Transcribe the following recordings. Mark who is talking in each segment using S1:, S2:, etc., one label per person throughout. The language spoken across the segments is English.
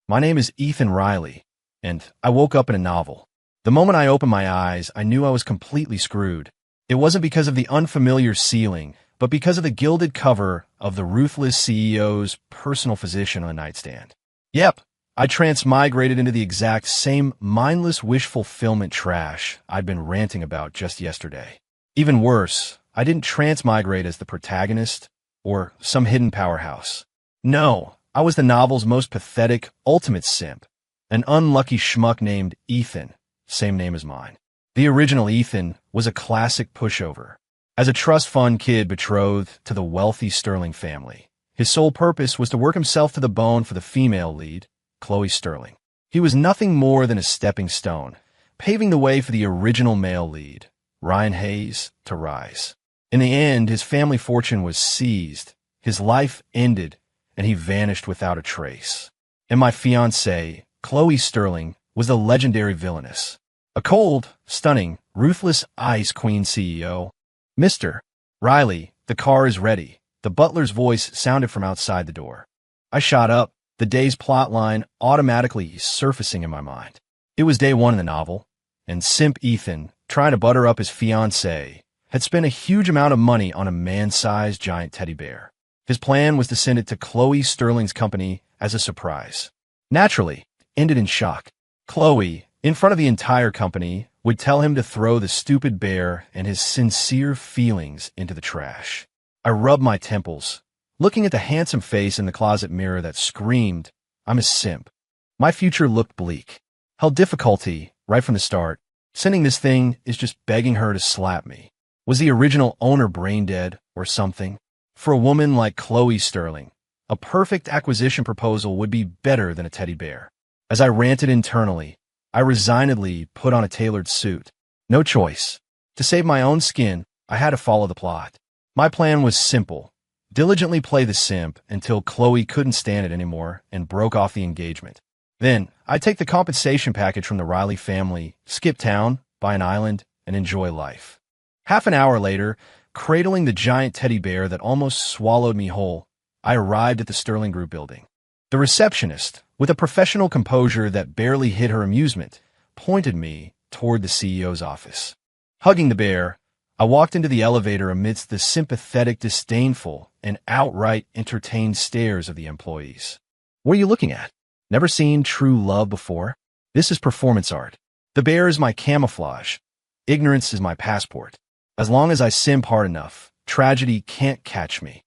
S1: My name is Ethan Riley, and I woke up in a novel. The moment I opened my eyes, I knew I was completely screwed. It wasn't because of the unfamiliar ceiling, but because of the gilded cover of the ruthless CEO's personal physician on the nightstand. Yep, I transmigrated into the exact same mindless wish fulfillment trash I'd been ranting about just yesterday. Even worse, I didn't transmigrate as the protagonist or some hidden powerhouse. No, I was the novel's most pathetic, ultimate simp, an unlucky schmuck named Ethan, same name as mine. The original Ethan was a classic pushover. As a trust fund kid betrothed to the wealthy Sterling family, his sole purpose was to work himself to the bone for the female lead, Chloe Sterling. He was nothing more than a stepping stone, paving the way for the original male lead, Ryan Hayes, to rise. In the end, his family fortune was seized, his life ended, and he vanished without a trace. And my fiancée, Chloe Sterling, was the legendary villainess. A cold, stunning, ruthless ice queen CEO. Mr. Riley, the car is ready. The butler's voice sounded from outside the door. I shot up, the day's plotline automatically surfacing in my mind. It was day one in the novel, and Simp Ethan, trying to butter up his fiancée, had spent a huge amount of money on a man-sized giant teddy bear. His plan was to send it to Chloe Sterling's company as a surprise. Naturally, ended in shock. Chloe, in front of the entire company, would tell him to throw the stupid bear and his sincere feelings into the trash. I rubbed my temples, looking at the handsome face in the closet mirror that screamed, I'm a simp. My future looked bleak. Held difficulty right from the start. Sending this thing is just begging her to slap me. Was the original owner brain dead or something? For a woman like Chloe Sterling, a perfect acquisition proposal would be better than a teddy bear. As I ranted internally, I resignedly put on a tailored suit. No choice. To save my own skin, I had to follow the plot. My plan was simple. Diligently play the simp until Chloe couldn't stand it anymore and broke off the engagement. Then, I'd take the compensation package from the Riley family, skip town, buy an island, and enjoy life. Half an hour later, cradling the giant teddy bear that almost swallowed me whole, I arrived at the Sterling Group building. The receptionist, with a professional composure that barely hid her amusement, pointed me toward the CEO's office. Hugging the bear, I walked into the elevator amidst the sympathetic, disdainful, and outright entertained stares of the employees. What are you looking at? Never seen true love before? This is performance art. The bear is my camouflage. Ignorance is my passport. As long as I simp hard enough, tragedy can't catch me.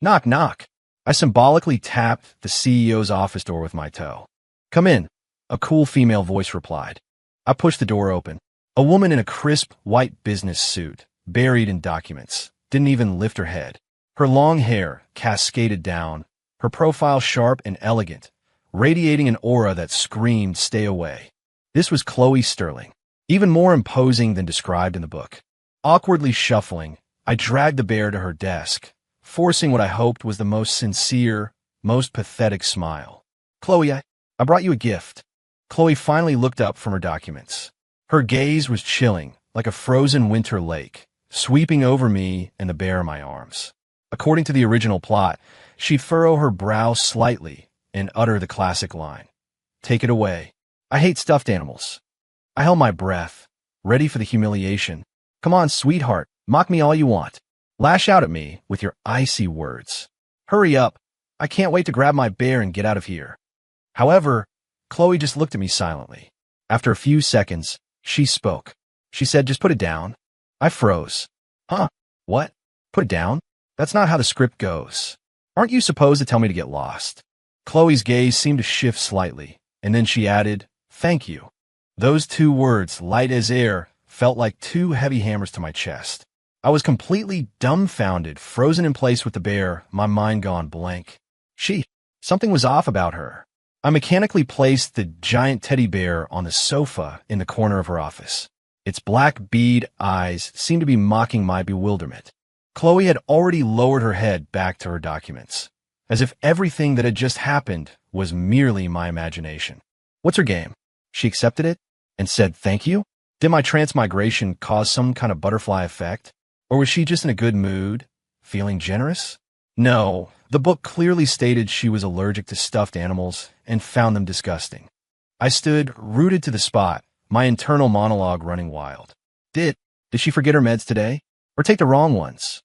S1: Knock, knock. I symbolically tapped the CEO's office door with my toe. Come in, a cool female voice replied. I pushed the door open. A woman in a crisp, white business suit, buried in documents, didn't even lift her head. Her long hair cascaded down, her profile sharp and elegant, radiating an aura that screamed, stay away. This was Chloe Sterling, even more imposing than described in the book. Awkwardly shuffling, I dragged the bear to her desk, forcing what I hoped was the most sincere, most pathetic smile. Chloe, I brought you a gift. Chloe finally looked up from her documents. Her gaze was chilling, like a frozen winter lake, sweeping over me and the bear in my arms. According to the original plot, she'd furrow her brow slightly and utter the classic line, "Take it away. I hate stuffed animals." I held my breath, ready for the humiliation. Come on, sweetheart, mock me all you want. Lash out at me with your icy words. Hurry up. I can't wait to grab my bear and get out of here. However, Chloe just looked at me silently. After a few seconds, she spoke. She said, just put it down. I froze. Huh? What? Put it down? That's not how the script goes. Aren't you supposed to tell me to get lost? Chloe's gaze seemed to shift slightly, and then she added, thank you. Those two words, light as air, felt like two heavy hammers to my chest. I was completely dumbfounded, frozen in place with the bear, my mind gone blank. Something was off about her. I mechanically placed the giant teddy bear on the sofa in the corner of her office. Its black bead eyes seemed to be mocking my bewilderment. Chloe had already lowered her head back to her documents, as if everything that had just happened was merely my imagination. What's her game? She accepted it and said thank you? Did my transmigration cause some kind of butterfly effect? Or was she just in a good mood, feeling generous? No, the book clearly stated she was allergic to stuffed animals and found them disgusting. I stood rooted to the spot, my internal monologue running wild. Did she forget her meds today? Or take the wrong ones?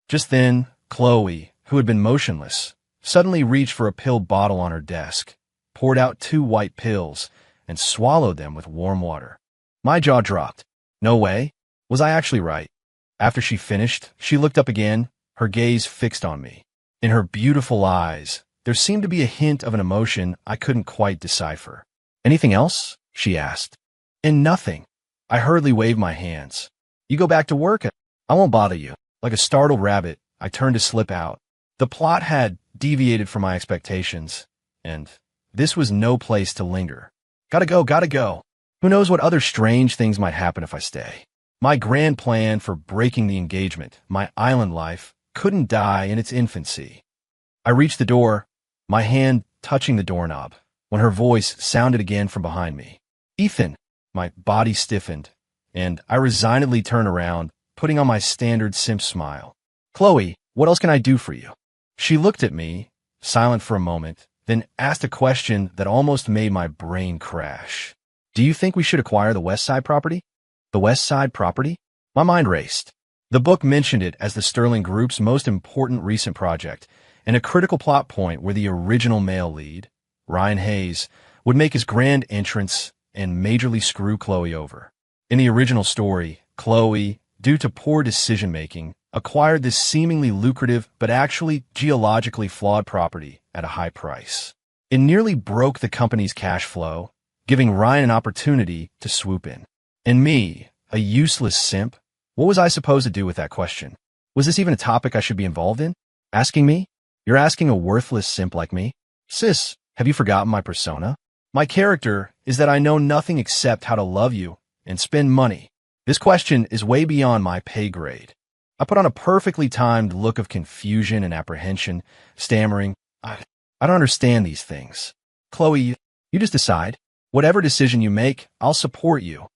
S1: Just then, Chloe, who had been motionless, suddenly reached for a pill bottle on her desk, poured out 2 white pills, and swallowed them with warm water. My jaw dropped. No way. Was I actually right? After she finished, she looked up again, her gaze fixed on me. In her beautiful eyes, there seemed to be a hint of an emotion I couldn't quite decipher. Anything else? She asked. And nothing. I hurriedly waved my hands. You go back to work. I won't bother you. Like a startled rabbit, I turned to slip out. The plot had deviated from my expectations, and this was no place to linger. Gotta go. Who knows what other strange things might happen if I stay. My grand plan for breaking the engagement, my island life, couldn't die in its infancy. I reached the door, my hand touching the doorknob, when her voice sounded again from behind me. Ethan! My body stiffened, and I resignedly turned around, putting on my standard Simp smile. Chloe, what else can I do for you? She looked at me, silent for a moment, then asked a question that almost made my brain crash. Do you think we should acquire the West Side property? The West Side property? My mind raced. The book mentioned it as the Sterling Group's most important recent project, and a critical plot point where the original male lead, Ryan Hayes, would make his grand entrance and majorly screw Chloe over. In the original story, Chloe, due to poor decision-making, acquired this seemingly lucrative but actually geologically flawed property at a high price. It nearly broke the company's cash flow, giving Ryan an opportunity to swoop in. And me, a useless simp, what was I supposed to do with that question? Was this even a topic I should be involved in? Asking me? You're asking a worthless simp like me? Sis, have you forgotten my persona? My character is that I know nothing except how to love you and spend money. This question is way beyond my pay grade. I put on a perfectly timed look of confusion and apprehension, stammering, I don't understand these things. Chloe, you just decide. Whatever decision you make, I'll support you.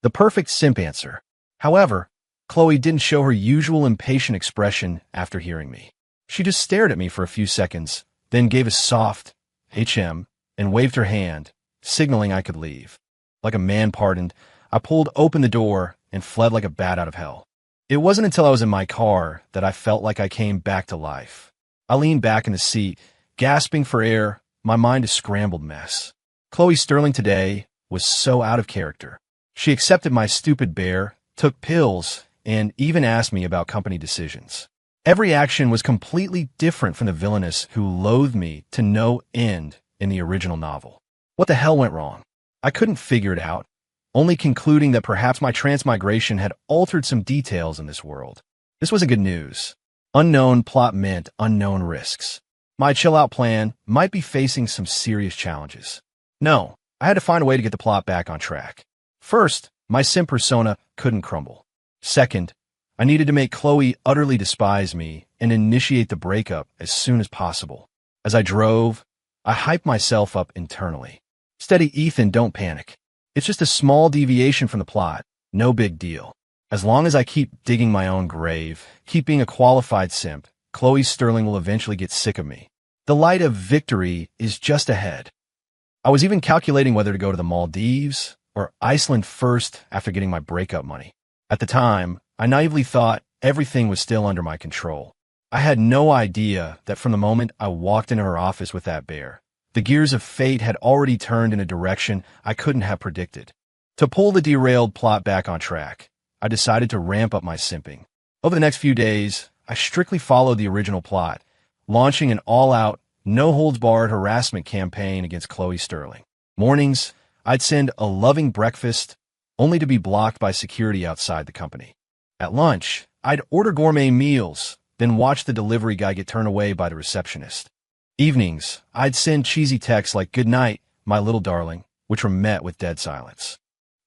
S1: The perfect simp answer. However, Chloe didn't show her usual impatient expression after hearing me. She just stared at me for a few seconds, then gave a soft HM and waved her hand, signaling I could leave. Like a man pardoned, I pulled open the door and fled like a bat out of hell. It wasn't until I was in my car that I felt like I came back to life. I leaned back in the seat, gasping for air, my mind a scrambled mess. Chloe Sterling today was so out of character. She accepted my stupid bear, took pills, and even asked me about company decisions. Every action was completely different from the villainess who loathed me to no end in the original novel. What the hell went wrong? I couldn't figure it out, only concluding that perhaps my transmigration had altered some details in this world. This wasn't good news. Unknown plot meant unknown risks. My chill-out plan might be facing some serious challenges. No, I had to find a way to get the plot back on track. First, my simp persona couldn't crumble. Second, I needed to make Chloe utterly despise me and initiate the breakup as soon as possible. As I drove, I hyped myself up internally. Steady, Ethan, don't panic. It's just a small deviation from the plot. No big deal. As long as I keep digging my own grave, keep being a qualified simp, Chloe Sterling will eventually get sick of me. The light of victory is just ahead. I was even calculating whether to go to the Maldives or Iceland first after getting my breakup money. At the time, I naively thought everything was still under my control. I had no idea that from the moment I walked into her office with that bear, the gears of fate had already turned in a direction I couldn't have predicted. To pull the derailed plot back on track, I decided to ramp up my simping. Over the next few days, I strictly followed the original plot, launching an all-out, no-holds-barred harassment campaign against Chloe Sterling. Mornings, I'd send a loving breakfast, only to be blocked by security outside the company. At lunch, I'd order gourmet meals, then watch the delivery guy get turned away by the receptionist. Evenings, I'd send cheesy texts like, "Good night, my little darling," which were met with dead silence.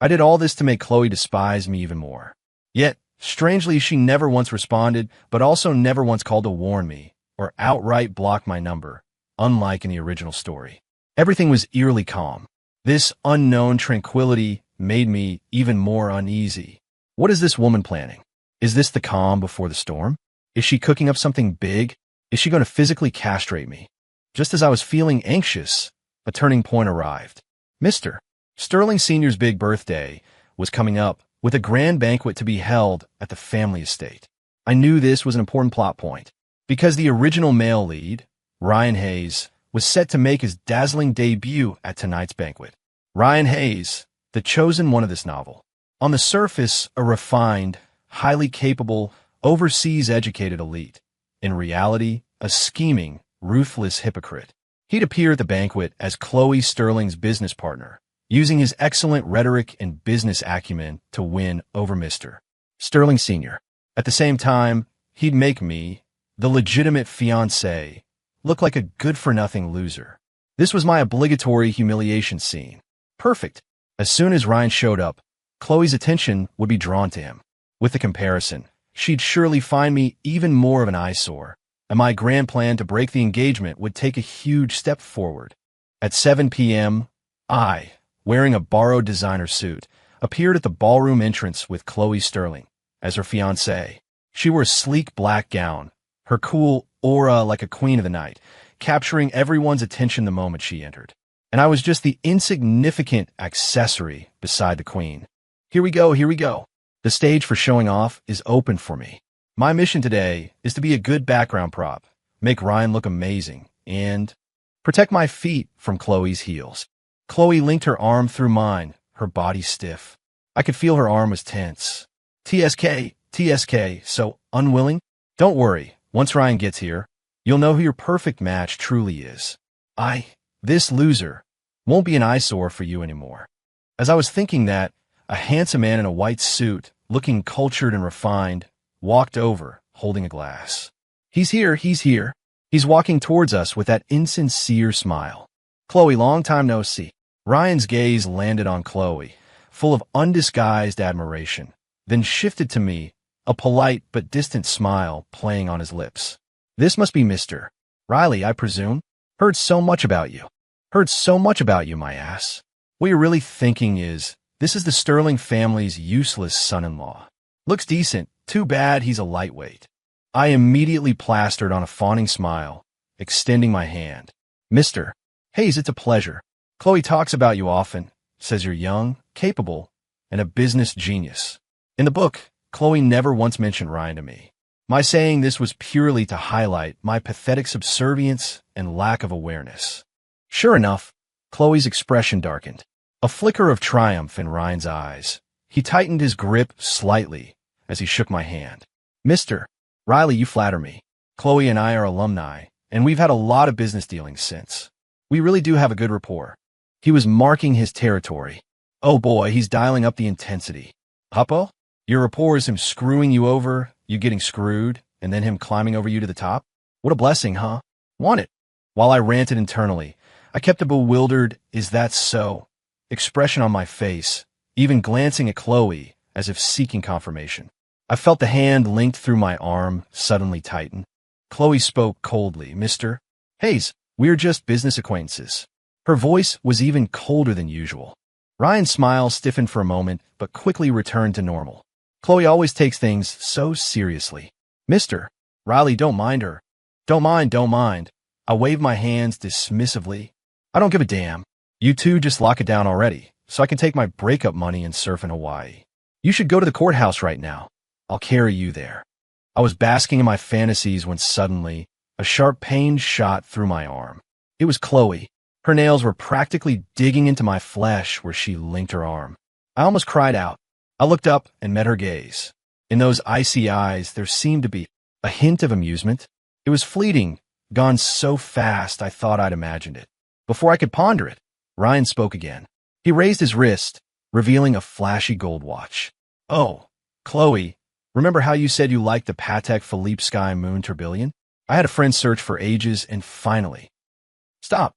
S1: I did all this to make Chloe despise me even more. Yet, strangely, she never once responded, but also never once called to warn me, or outright block my number, unlike in the original story. Everything was eerily calm. This unknown tranquility made me even more uneasy. What is this woman planning? Is this the calm before the storm? Is she cooking up something big, Is she going to physically castrate me? Just as I was feeling anxious, a turning point arrived. Mr. Sterling Sr.'s big birthday was coming up, with a grand banquet to be held at the family estate. I knew this was an important plot point, because the original male lead, Ryan Hayes, was set to make his dazzling debut at tonight's banquet. Ryan Hayes, the chosen one of this novel. On the surface, a refined, highly capable, overseas-educated elite. In reality, a scheming, ruthless hypocrite. He'd appear at the banquet as Chloe Sterling's business partner, using his excellent rhetoric and business acumen to win over Mr. Sterling Sr. At the same time, he'd make me, the legitimate fiancé, look like a good-for-nothing loser. This was my obligatory humiliation scene. Perfect. As soon as Ryan showed up, Chloe's attention would be drawn to him. With the comparison, she'd surely find me even more of an eyesore, and my grand plan to break the engagement would take a huge step forward. At 7 p.m., I, wearing a borrowed designer suit, appeared at the ballroom entrance with Chloe Sterling as her fiancée. She wore a sleek black gown, her cool aura like a queen of the night, capturing everyone's attention the moment she entered. And I was just the insignificant accessory beside the queen. Here we go, here we go. The stage for showing off is open for me. My mission today is to be a good background prop, make Ryan look amazing, and protect my feet from Chloe's heels. Chloe linked her arm through mine, her body stiff. I could feel her arm was tense. TSK, so unwilling? Don't worry, once Ryan gets here, you'll know who your perfect match truly is. This loser, won't be an eyesore for you anymore. As I was thinking that, a handsome man in a white suit, looking cultured and refined, walked over, holding a glass. He's here. He's walking towards us with that insincere smile. Chloe, long time no see. Ryan's gaze landed on Chloe, full of undisguised admiration, then shifted to me, a polite but distant smile playing on his lips. This must be Mr. Riley, I presume? Heard so much about you. My ass. What you're really thinking is, this is the Sterling family's useless son-in-law. Looks decent, too bad he's a lightweight. I immediately plastered on a fawning smile, extending my hand. Mr. Hayes, it's a pleasure. Chloe talks about you often, says you're young, capable, and a business genius. In the book, Chloe never once mentioned Ryan to me. My saying this was purely to highlight my pathetic subservience and lack of awareness. Sure enough, Chloe's expression darkened. A flicker of triumph in Ryan's eyes. He tightened his grip slightly as he shook my hand. Mr. Riley, you flatter me. Chloe and I are alumni, and we've had a lot of business dealings since. We really do have a good rapport. He was marking his territory. Oh boy, he's dialing up the intensity. Huppo? Your rapport is him screwing you over, you getting screwed, and then him climbing over you to the top? What a blessing, huh? Want it? While I ranted internally, I kept a bewildered, is that so? Expression on my face, even glancing at Chloe as if seeking confirmation. I felt the hand linked through my arm suddenly tighten. Chloe spoke coldly. Mr. Hayes, we're just business acquaintances. Her voice was even colder than usual. Ryan's smile stiffened for a moment, but quickly returned to normal. Chloe always takes things so seriously. Mr. Riley, don't mind her. Don't mind. I waved my hands dismissively. I don't give a damn. You two just lock it down already, so I can take my breakup money and surf in Hawaii. You should go to the courthouse right now. I'll carry you there. I was basking in my fantasies when suddenly, a sharp pain shot through my arm. It was Chloe. Her nails were practically digging into my flesh where she linked her arm. I almost cried out. I looked up and met her gaze. In those icy eyes, there seemed to be a hint of amusement. It was fleeting, gone so fast I thought I'd imagined it. Before I could ponder it, Ryan spoke again. He raised his wrist, revealing a flashy gold watch. Oh, Chloe, remember how you said you liked the Patek Philippe Sky Moon Tourbillon? I had a friend search for ages and finally... Stop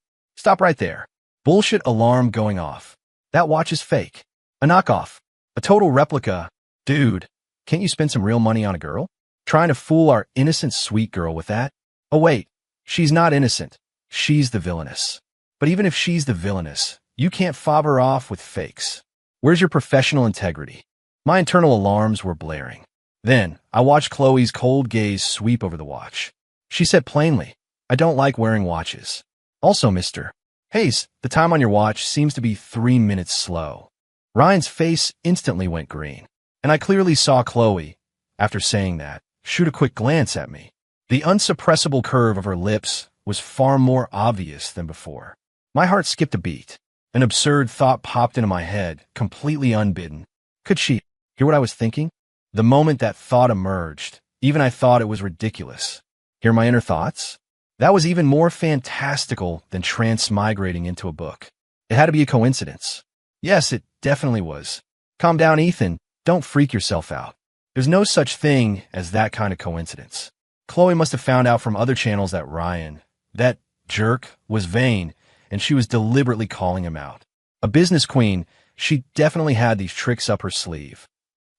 S1: right there. Bullshit alarm going off. That watch is fake. A knockoff. A total replica. Dude, can't you spend some real money on a girl? Trying to fool our innocent sweet girl with that? Oh wait, she's not innocent. She's the villainess. But even if she's the villainess, you can't fob her off with fakes. Where's your professional integrity? My internal alarms were blaring. Then, I watched Chloe's cold gaze sweep over the watch. She said plainly, I don't like wearing watches. Also, Mr. Hayes, the time on your watch seems to be 3 minutes slow. Ryan's face instantly went green, and I clearly saw Chloe, after saying that, shoot a quick glance at me. The unsuppressible curve of her lips was far more obvious than before. My heart skipped a beat. An absurd thought popped into my head, completely unbidden. Could she hear what I was thinking? The moment that thought emerged, even I thought it was ridiculous. Hear my inner thoughts? That was even more fantastical than transmigrating into a book. It had to be a coincidence. Yes, it definitely was. Calm down, Ethan. Don't freak yourself out. There's no such thing as that kind of coincidence. Chloe must have found out from other channels that Ryan, that jerk, was vain, and she was deliberately calling him out. A business queen, she definitely had these tricks up her sleeve.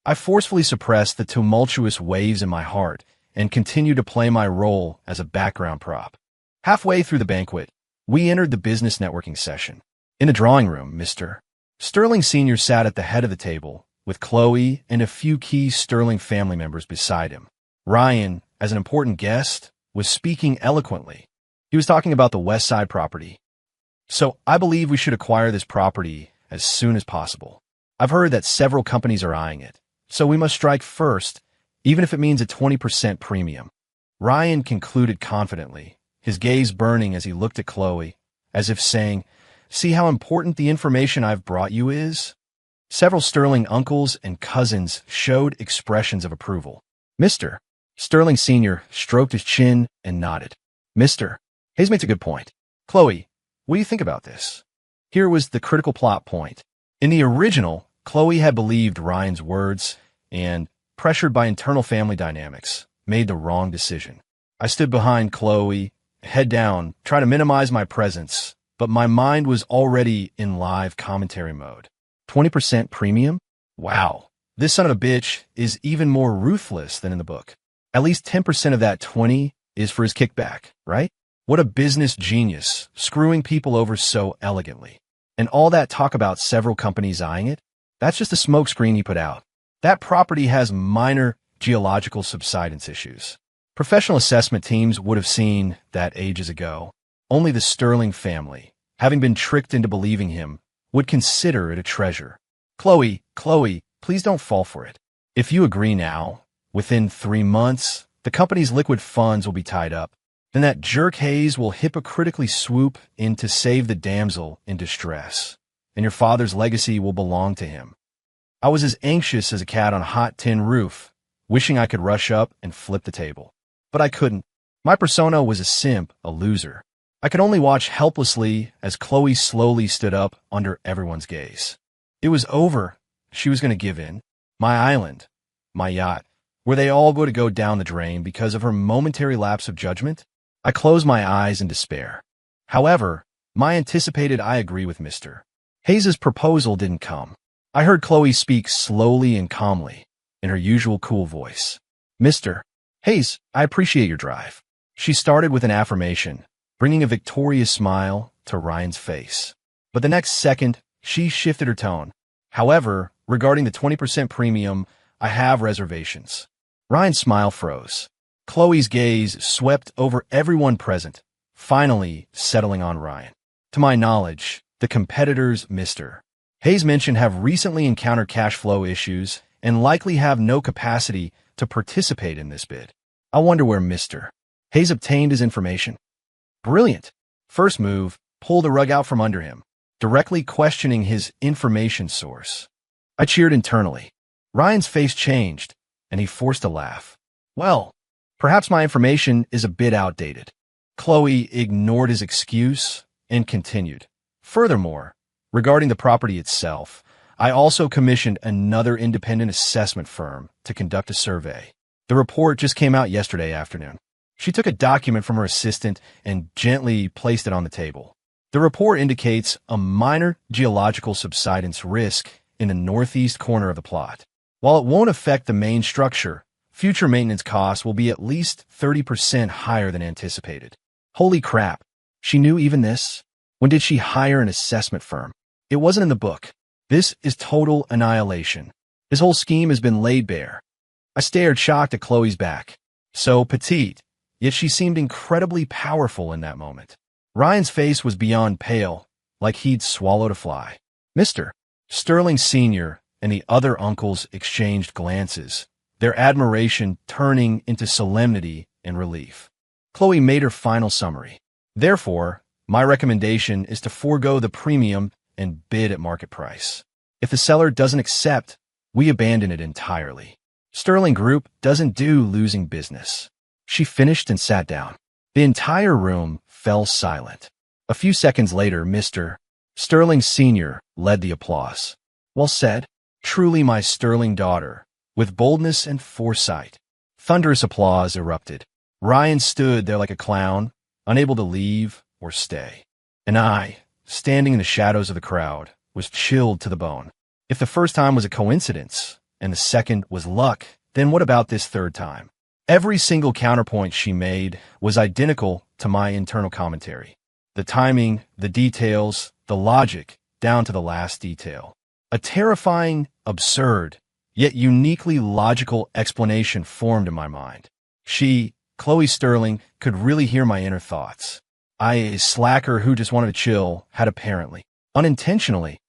S1: I forcefully suppressed the tumultuous waves in my heart and continued to play my role as a background prop. Halfway through the banquet, we entered the business networking session. In the drawing room, Mr. Sterling Sr. sat at the head of the table, with Chloe and a few key Sterling family members beside him. Ryan, as an important guest, was speaking eloquently. He was talking about the West Side property. So I believe we should acquire this property as soon as possible. I've heard that several companies are eyeing it, so we must strike first, even if it means a 20% premium. Ryan concluded confidently, his gaze burning as he looked at Chloe, as if saying, see how important the information I've brought you is? Several Sterling uncles and cousins showed expressions of approval. Mr. Sterling Sr. stroked his chin and nodded. Mr. Hayes makes a good point. Chloe, what do you think about this? Here was the critical plot point. In the original, Chloe had believed Ryan's words and, pressured by internal family dynamics, made the wrong decision. I stood behind Chloe, head down, trying to minimize my presence, but my mind was already in live commentary mode. 20% premium? Wow. This son of a bitch is even more ruthless than in the book. At least 10% of that 20 is for his kickback, right? What a business genius, screwing people over so elegantly. And all that talk about several companies eyeing it? That's just a smokescreen he put out. That property has minor geological subsidence issues. Professional assessment teams would have seen that ages ago. Only the Sterling family, having been tricked into believing him, would consider it a treasure. Chloe, please don't fall for it. If you agree now, within 3 months, the company's liquid funds will be tied up. Then that jerk Hayes will hypocritically swoop in to save the damsel in distress, and your father's legacy will belong to him. I was as anxious as a cat on a hot tin roof, wishing I could rush up and flip the table. But I couldn't. My persona was a simp, a loser. I could only watch helplessly as Chloe slowly stood up under everyone's gaze. It was over. She was going to give in. My island, my yacht, were they all going to go down the drain because of her momentary lapse of judgment? I closed my eyes in despair. However, my anticipated I agree with Mr. Hayes' proposal didn't come. I heard Chloe speak slowly and calmly, in her usual cool voice. Mr. Hayes, I appreciate your drive. She started with an affirmation, bringing a victorious smile to Ryan's face. But the next second, she shifted her tone. However, regarding the 20% premium, I have reservations. Ryan's smile froze. Chloe's gaze swept over everyone present, finally settling on Ryan. To my knowledge, the competitors Mr. Hayes mentioned have recently encountered cash flow issues and likely have no capacity to participate in this bid. I wonder where Mr. Hayes obtained his information. Brilliant. First move, pull the rug out from under him, directly questioning his information source. I cheered internally. Ryan's face changed, and he forced a laugh. Well, perhaps my information is a bit outdated. Chloe ignored his excuse and continued. Furthermore, regarding the property itself, I also commissioned another independent assessment firm to conduct a survey. The report just came out yesterday afternoon. She took a document from her assistant and gently placed it on the table. The report indicates a minor geological subsidence risk in the northeast corner of the plot. While it won't affect the main structure, future maintenance costs will be at least 30% higher than anticipated. Holy crap. She knew even this? When did she hire an assessment firm? It wasn't in the book. This is total annihilation. His whole scheme has been laid bare. I stared shocked at Chloe's back. So petite, yet she seemed incredibly powerful in that moment. Ryan's face was beyond pale, like he'd swallowed a fly. Mr. Sterling Sr. and the other uncles exchanged glances, their admiration turning into solemnity and relief. Chloe made her final summary. Therefore, my recommendation is to forego the premium and bid at market price. If the seller doesn't accept, we abandon it entirely. Sterling Group doesn't do losing business. She finished and sat down. The entire room fell silent. A few seconds later, Mr. Sterling Sr. led the applause. Well said. Truly my sterling daughter, with boldness and foresight. Thunderous applause erupted. Ryan stood there like a clown, unable to leave or stay. And I, standing in the shadows of the crowd, was chilled to the bone. If the first time was a coincidence, and the second was luck, then what about this third time? Every single counterpoint she made was identical to my internal commentary. The timing, the details, the logic, down to the last detail. A terrifying, absurd, yet uniquely logical explanation formed in my mind. She, Chloe Sterling, could really hear my inner thoughts. I, a slacker who just wanted to chill, had apparently, unintentionally,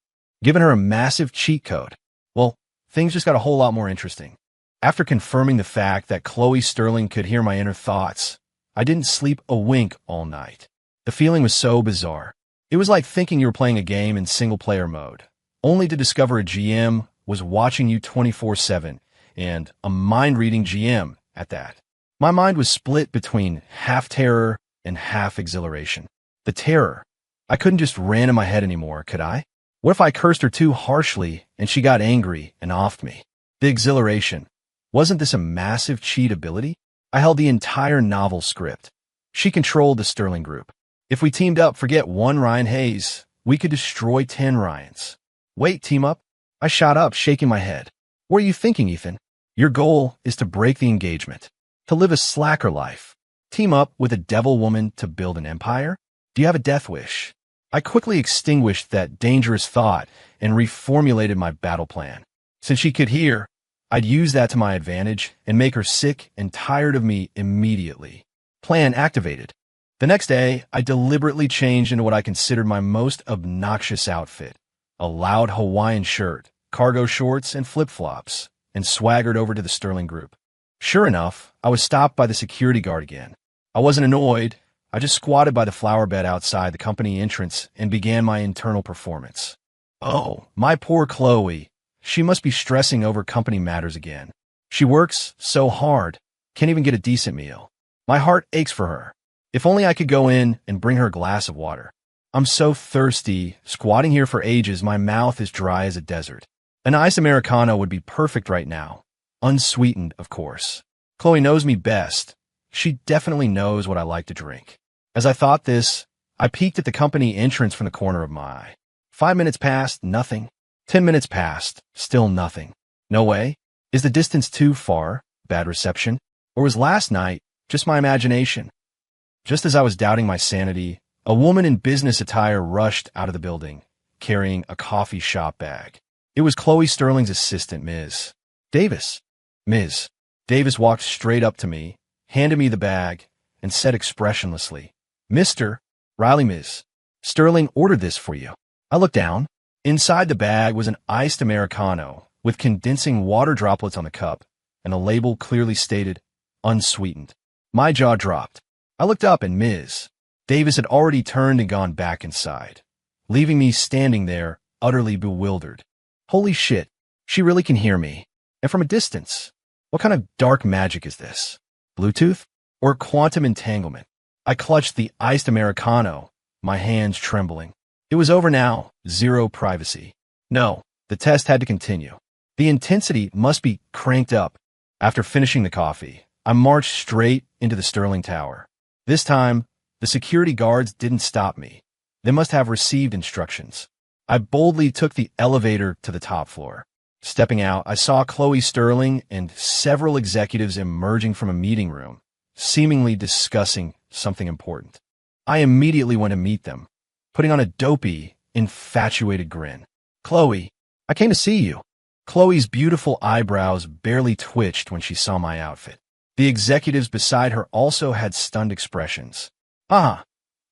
S1: given her a massive cheat code. Well, things just got a whole lot more interesting. After confirming the fact that Chloe Sterling could hear my inner thoughts, I didn't sleep a wink all night. The feeling was so bizarre. It was like thinking you were playing a game in single-player mode, only to discover a GM was watching you 24/7, and a mind-reading GM at that. My mind was split between half terror and half exhilaration. The terror. I couldn't just ran in my head anymore, could I? What if I cursed her too harshly and she got angry and offed me? The exhilaration. Wasn't this a massive cheat ability? I held the entire novel script. She controlled the Sterling Group. If we teamed up, forget one Ryan Hayes, we could destroy 10 Ryans. Wait, team up? I shot up, shaking my head. What are you thinking, Ethan? Your goal is to break the engagement, to live a slacker life. Team up with a devil woman to build an empire? Do you have a death wish? I quickly extinguished that dangerous thought and reformulated my battle plan. Since she could hear, I'd use that to my advantage and make her sick and tired of me immediately. Plan activated. The next day, I deliberately changed into what I considered my most obnoxious outfit. A loud Hawaiian shirt, cargo shorts, and flip-flops, and swaggered over to the Sterling Group. Sure enough, I was stopped by the security guard again. I wasn't annoyed. I just squatted by the flower bed outside the company entrance and began my internal performance. Oh, my poor Chloe. She must be stressing over company matters again. She works so hard, can't even get a decent meal. My heart aches for her. If only I could go in and bring her a glass of water. I'm so thirsty, squatting here for ages, my mouth is dry as a desert. An iced Americano would be perfect right now. Unsweetened, of course. Chloe knows me best. She definitely knows what I like to drink. As I thought this, I peeked at the company entrance from the corner of my eye. 5 minutes passed, nothing. 10 minutes passed, still nothing. No way. Is the distance too far? Bad reception? Or was last night just my imagination? Just as I was doubting my sanity, a woman in business attire rushed out of the building, carrying a coffee shop bag. It was Chloe Sterling's assistant, Ms. Davis. Ms. Davis walked straight up to me, handed me the bag, and said expressionlessly, Mr. Riley, Ms. Sterling ordered this for you. I looked down. Inside the bag was an iced Americano with condensing water droplets on the cup, and a label clearly stated, unsweetened. My jaw dropped. I looked up and Ms. Davis had already turned and gone back inside, leaving me standing there, utterly bewildered. Holy shit, she really can hear me. And from a distance. What kind of dark magic is this? Bluetooth? Or quantum entanglement? I clutched the iced Americano, my hands trembling. It was over now, zero privacy. No, the test had to continue. The intensity must be cranked up. After finishing the coffee, I marched straight into the Sterling Tower. This time, the security guards didn't stop me. They must have received instructions. I boldly took the elevator to the top floor. Stepping out, I saw Chloe Sterling and several executives emerging from a meeting room, seemingly discussing something important. I immediately went to meet them, putting on a dopey, infatuated grin. Chloe, I came to see you. Chloe's beautiful eyebrows barely twitched when she saw my outfit. The executives beside her also had stunned expressions. Ah,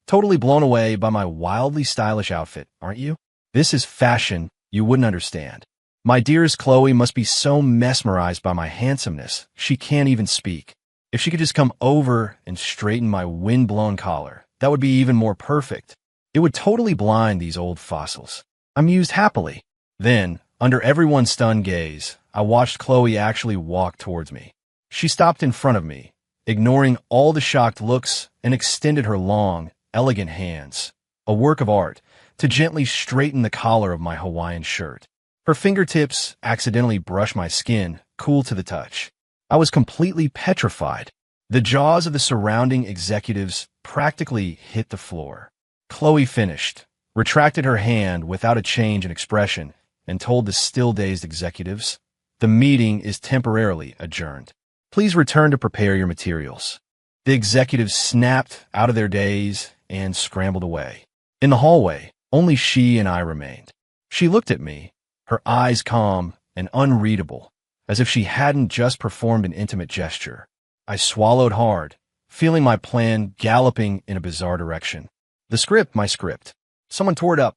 S1: totally blown away by my wildly stylish outfit, aren't you? This is fashion you wouldn't understand. My dearest Chloe must be so mesmerized by my handsomeness, she can't even speak. If she could just come over and straighten my wind-blown collar, that would be even more perfect. It would totally blind these old fossils. I mused happily. Then, under everyone's stunned gaze, I watched Chloe actually walk towards me. She stopped in front of me, ignoring all the shocked looks, and extended her long, elegant hands, a work of art, to gently straighten the collar of my Hawaiian shirt. Her fingertips accidentally brushed my skin, cool to the touch. I was completely petrified. The jaws of the surrounding executives practically hit the floor. Chloe finished, retracted her hand without a change in expression, and told the still-dazed executives, "The meeting is temporarily adjourned. Please return to prepare your materials." The executives snapped out of their daze and scrambled away. In the hallway, only she and I remained. She looked at me, her eyes calm and unreadable, as if she hadn't just performed an intimate gesture. I swallowed hard, feeling my plan galloping in a bizarre direction. My script. Someone tore it up.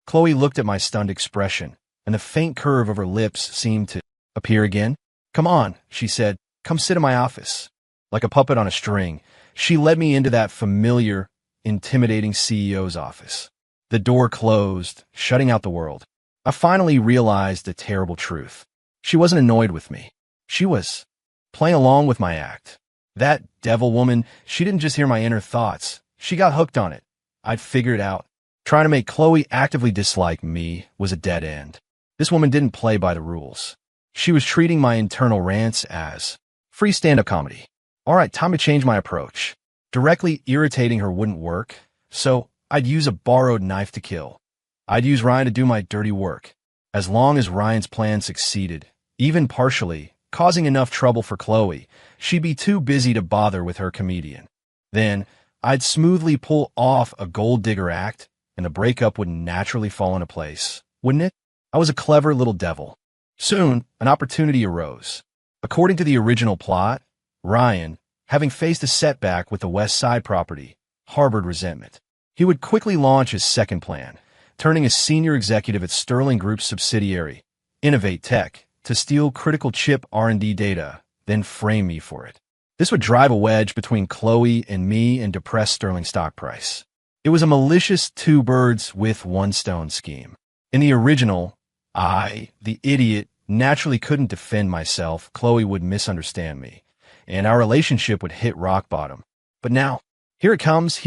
S1: Chloe looked at my stunned expression, and the faint curve of her lips seemed to appear again. "Come on," she said. "Come sit in my office." Like a puppet on a string, she led me into that familiar, intimidating CEO's office. The door closed, shutting out the world. I finally realized the terrible truth. She wasn't annoyed with me. She was playing along with my act. That devil woman, she didn't just hear my inner thoughts. She got hooked on it. I'd figured out. Trying to make Chloe actively dislike me was a dead end. This woman didn't play by the rules. She was treating my internal rants as free stand-up comedy. All right, time to change my approach. Directly irritating her wouldn't work, so I'd use a borrowed knife to kill. I'd use Ryan to do my dirty work. As long as Ryan's plan succeeded, even partially, causing enough trouble for Chloe, she'd be too busy to bother with her comedian. Then, I'd smoothly pull off a gold digger act, and the breakup would naturally fall into place, wouldn't it? I was a clever little devil. Soon, an opportunity arose. According to the original plot, Ryan, having faced a setback with the West Side property, harbored resentment. He would quickly launch his second plan, turning a senior executive at Sterling Group's subsidiary, Innovate Tech, to steal critical chip R&D data, then frame me for it. This would drive a wedge between Chloe and me and depress Sterling's stock price. It was a malicious two birds with one stone scheme. In the original, I, the idiot, naturally couldn't defend myself. Chloe would misunderstand me, and our relationship would hit rock bottom. But now, here it comes.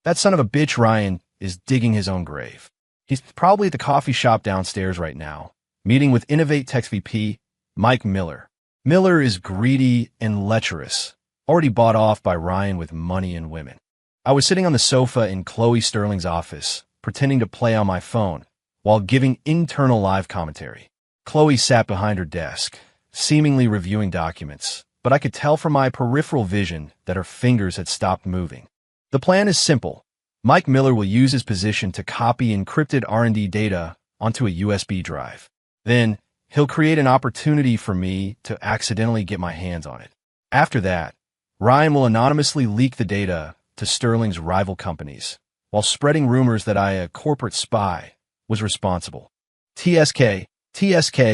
S1: That son of a bitch Ryan is digging his own grave. He's probably at the coffee shop downstairs right now, meeting with Innovate Tech's VP, Mike Miller. Miller is greedy and lecherous, already bought off by Ryan with money and women. I was sitting on the sofa in Chloe Sterling's office, pretending to play on my phone, while giving internal live commentary. Chloe sat behind her desk, seemingly reviewing documents, but I could tell from my peripheral vision that her fingers had stopped moving. The plan is simple. Mike Miller will use his position to copy encrypted R&D data onto a USB drive. Then, he'll create an opportunity for me to accidentally get my hands on it. After that, Ryan will anonymously leak the data to Sterling's rival companies, while spreading rumors that I, a corporate spy, was responsible. TSK,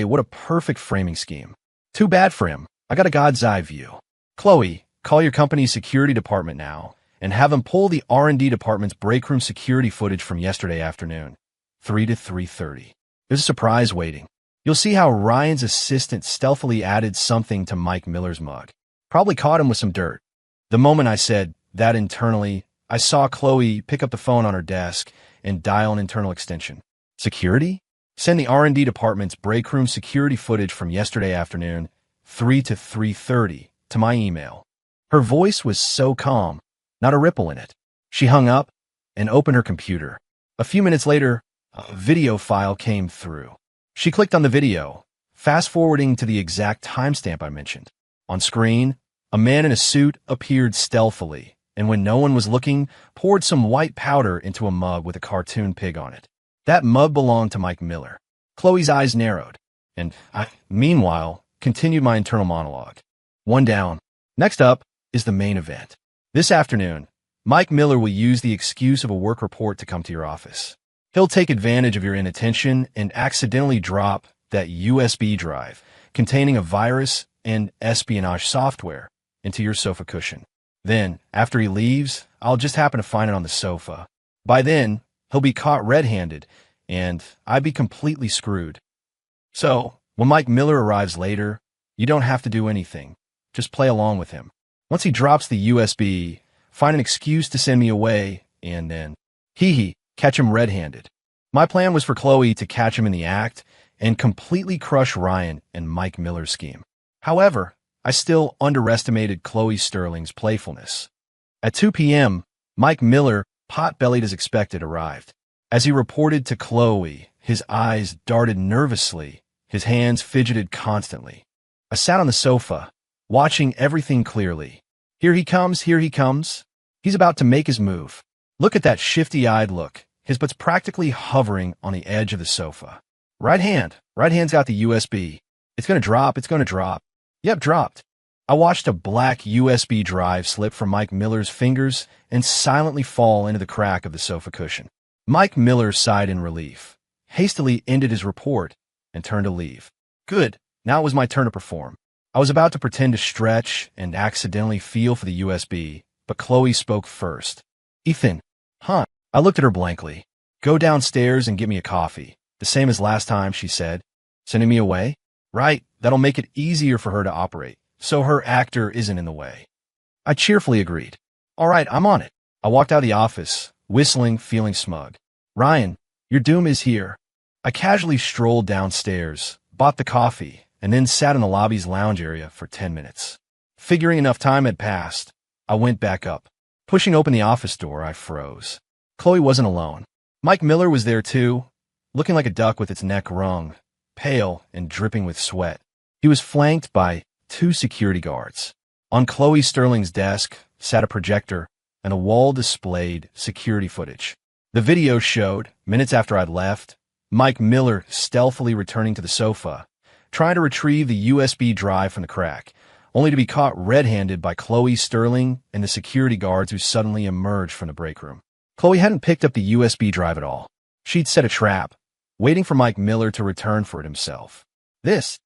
S1: what a perfect framing scheme. Too bad for him. I got a God's eye view. Chloe, call your company's security department now, and have them pull the R&D department's breakroom security footage from yesterday afternoon, 3 to 3:30. There's a surprise waiting. You'll see how Ryan's assistant stealthily added something to Mike Miller's mug. Probably caught him with some dirt. The moment I said that internally, I saw Chloe pick up the phone on her desk and dial an internal extension. Security? Send the R&D department's breakroom security footage from yesterday afternoon, 3 to 3:30, to my email. Her voice was so calm, not a ripple in it. She hung up and opened her computer. A few minutes later, a video file came through. She clicked on the video, fast-forwarding to the exact timestamp I mentioned. On screen, a man in a suit appeared stealthily, and when no one was looking, poured some white powder into a mug with a cartoon pig on it. That mug belonged to Mike Miller. Chloe's eyes narrowed, and I, meanwhile, continued my internal monologue. One down. Next up is the main event. This afternoon, Mike Miller will use the excuse of a work report to come to your office. He'll take advantage of your inattention and accidentally drop that USB drive containing a virus and espionage software into your sofa cushion. Then, after he leaves, I'll just happen to find it on the sofa. By then, he'll be caught red-handed, and I'd be completely screwed. So, when Mike Miller arrives later, you don't have to do anything. Just play along with him. Once he drops the USB, find an excuse to send me away, and then, catch him red-handed. My plan was for Chloe to catch him in the act and completely crush Ryan and Mike Miller's scheme. However, I still underestimated Chloe Sterling's playfulness. At 2 p.m., Mike Miller, pot-bellied as expected, arrived. As he reported to Chloe, his eyes darted nervously, his hands fidgeted constantly. I sat on the sofa, watching everything clearly. Here he comes, here he comes. He's about to make his move. Look at that shifty-eyed look. His butt's practically hovering on the edge of the sofa. Right hand's got the USB. It's gonna drop, it's gonna drop. Yep, dropped. I watched a black USB drive slip from Mike Miller's fingers and silently fall into the crack of the sofa cushion. Mike Miller sighed in relief, hastily ended his report, and turned to leave. Good, now it was my turn to perform. I was about to pretend to stretch and accidentally feel for the USB, but Chloe spoke first. Ethan, huh? I looked at her blankly. Go downstairs and get me a coffee. The same as last time, she said. Sending me away? Right, that'll make it easier for her to operate, so her actor isn't in the way. I cheerfully agreed. All right, I'm on it. I walked out of the office, whistling, feeling smug. Ryan, your doom is here. I casually strolled downstairs, bought the coffee, and then sat in the lobby's lounge area for 10 minutes. Figuring enough time had passed, I went back up. Pushing open the office door, I froze. Chloe wasn't alone. Mike Miller was there too, looking like a duck with its neck wrung, pale and dripping with sweat. He was flanked by 2 security guards. On Chloe Sterling's desk sat a projector and a wall displayed security footage. The video showed, minutes after I'd left, Mike Miller stealthily returning to the sofa, trying to retrieve the USB drive from the crack, only to be caught red-handed by Chloe Sterling and the security guards who suddenly emerged from the break room. Chloe hadn't picked up the USB drive at all. She'd set a trap, waiting for Mike Miller to return for it himself. This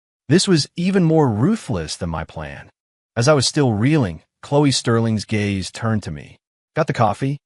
S1: was even more ruthless than my plan. As I was still reeling, Chloe Sterling's gaze turned to me. Got the coffee?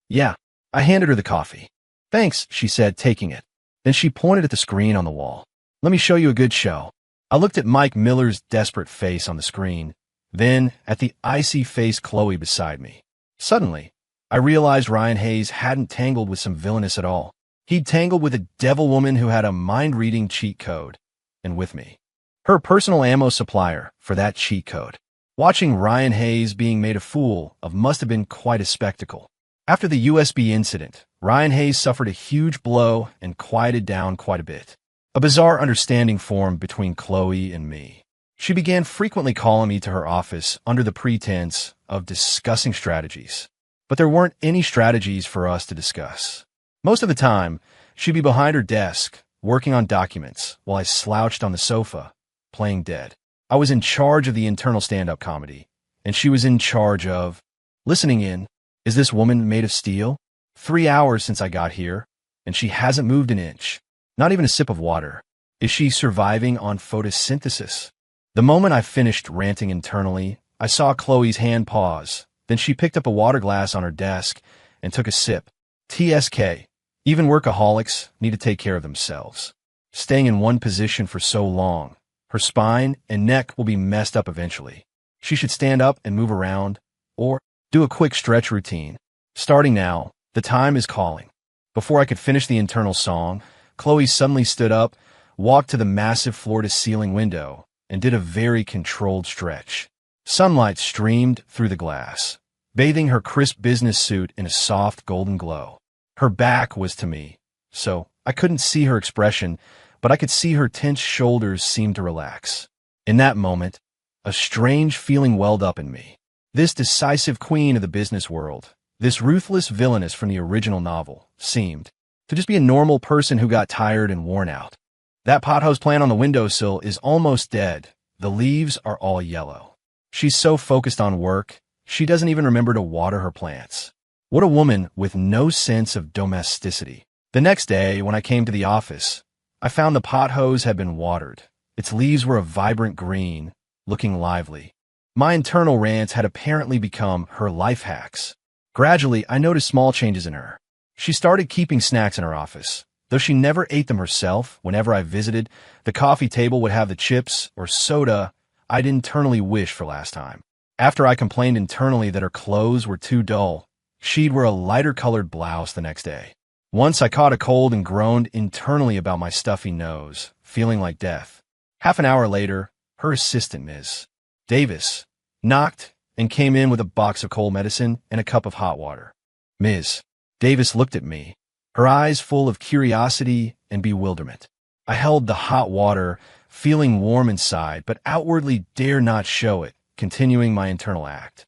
S1: Yeah. I handed her the coffee. Thanks, she said, taking it. Then she pointed at the screen on the wall. Let me show you a good show. I looked at Mike Miller's desperate face on the screen, then at the icy-faced Chloe beside me. Suddenly, I realized Ryan Hayes hadn't tangled with some villainess at all. He'd tangled with a devil woman who had a mind-reading cheat code, and with me. Her personal ammo supplier for that cheat code. Watching Ryan Hayes being made a fool of must have been quite a spectacle. After the USB incident, Ryan Hayes suffered a huge blow and quieted down quite a bit. A bizarre understanding formed between Chloe and me. She began frequently calling me to her office under the pretense of discussing strategies. But there weren't any strategies for us to discuss. Most of the time, she'd be behind her desk, working on documents, while I slouched on the sofa, playing dead. I was in charge of the internal stand-up comedy, and she was in charge of listening in. Is this woman made of steel? 3 hours since I got here, and she hasn't moved an inch. Not even a sip of water. Is she surviving on photosynthesis? The moment I finished ranting internally, I saw Chloe's hand pause. Then she picked up a water glass on her desk and took a sip. TSK. Even workaholics need to take care of themselves. Staying in one position for so long, her spine and neck will be messed up eventually. She should stand up and move around, or do a quick stretch routine. Starting now, the time is calling. Before I could finish the internal song, Chloe suddenly stood up, walked to the massive floor-to-ceiling window, and did a very controlled stretch. Sunlight streamed through the glass, bathing her crisp business suit in a soft golden glow. Her back was to me, so I couldn't see her expression, but I could see her tense shoulders seem to relax. In that moment, a strange feeling welled up in me. This decisive queen of the business world, this ruthless villainess from the original novel, seemed to just be a normal person who got tired and worn out. That pothose plant on the windowsill is almost dead, The leaves are all yellow. She's so focused on work, she doesn't even remember to water her plants. What a woman with no sense of domesticity. The next day, when I came to the office, I found the pot hose had been watered. Its leaves were a vibrant green, looking lively. My internal rants had apparently become her life hacks. Gradually, I noticed small changes in her. She started keeping snacks in her office. Though she never ate them herself, whenever I visited, the coffee table would have the chips or soda I'd internally wished for last time. After I complained internally that her clothes were too dull, she'd wear a lighter-colored blouse the next day. Once I caught a cold and groaned internally about my stuffy nose, feeling like death. Half an hour later, her assistant, Ms. Davis, knocked and came in with a box of cold medicine and a cup of hot water. Ms. Davis looked at me, her eyes full of curiosity and bewilderment. I held the hot water, feeling warm inside, but outwardly dare not show it, continuing my internal act.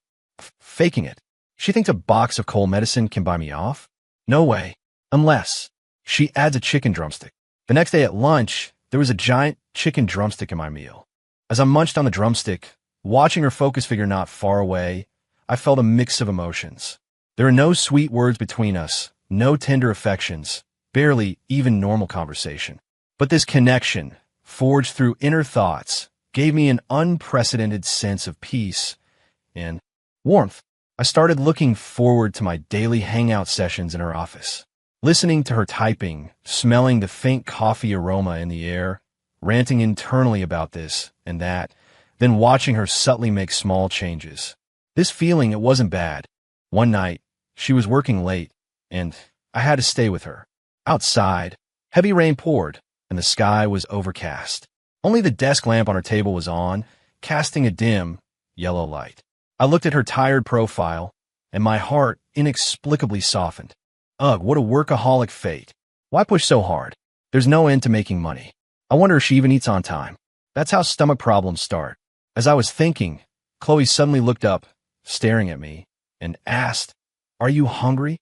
S1: Faking it. She thinks a box of cold medicine can buy me off? No way. Unless she adds a chicken drumstick. The next day at lunch, there was a giant chicken drumstick in my meal. As I munched on the drumstick, watching her focus figure not far away, I felt a mix of emotions. There are no sweet words between us, no tender affections, barely even normal conversation. But this connection, forged through inner thoughts, gave me an unprecedented sense of peace and warmth. I started looking forward to my daily hangout sessions in her office, listening to her typing, smelling the faint coffee aroma in the air, ranting internally about this and that, then watching her subtly make small changes. This feeling, it wasn't bad. One night, she was working late, and I had to stay with her. Outside, heavy rain poured, and the sky was overcast. Only the desk lamp on her table was on, casting a dim, yellow light. I looked at her tired profile, and my heart inexplicably softened. Ugh, what a workaholic fate. Why push so hard? There's no end to making money. I wonder if she even eats on time. That's how stomach problems start. As I was thinking, Chloe suddenly looked up, staring at me, and asked, "Are you hungry?"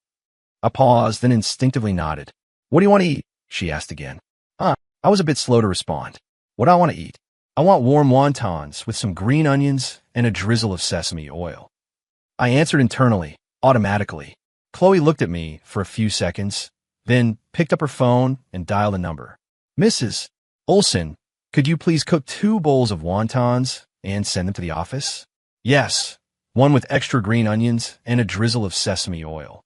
S1: I paused, then instinctively nodded. "What do you want to eat?" she asked again. I was a bit slow to respond. What do I want to eat? I want warm wontons with some green onions and a drizzle of sesame oil. I answered internally, automatically. Chloe looked at me for a few seconds, then picked up her phone and dialed a number. "Mrs. Olson, could you please cook 2 bowls of wontons and send them to the office?" "Yes, one with extra green onions and a drizzle of sesame oil."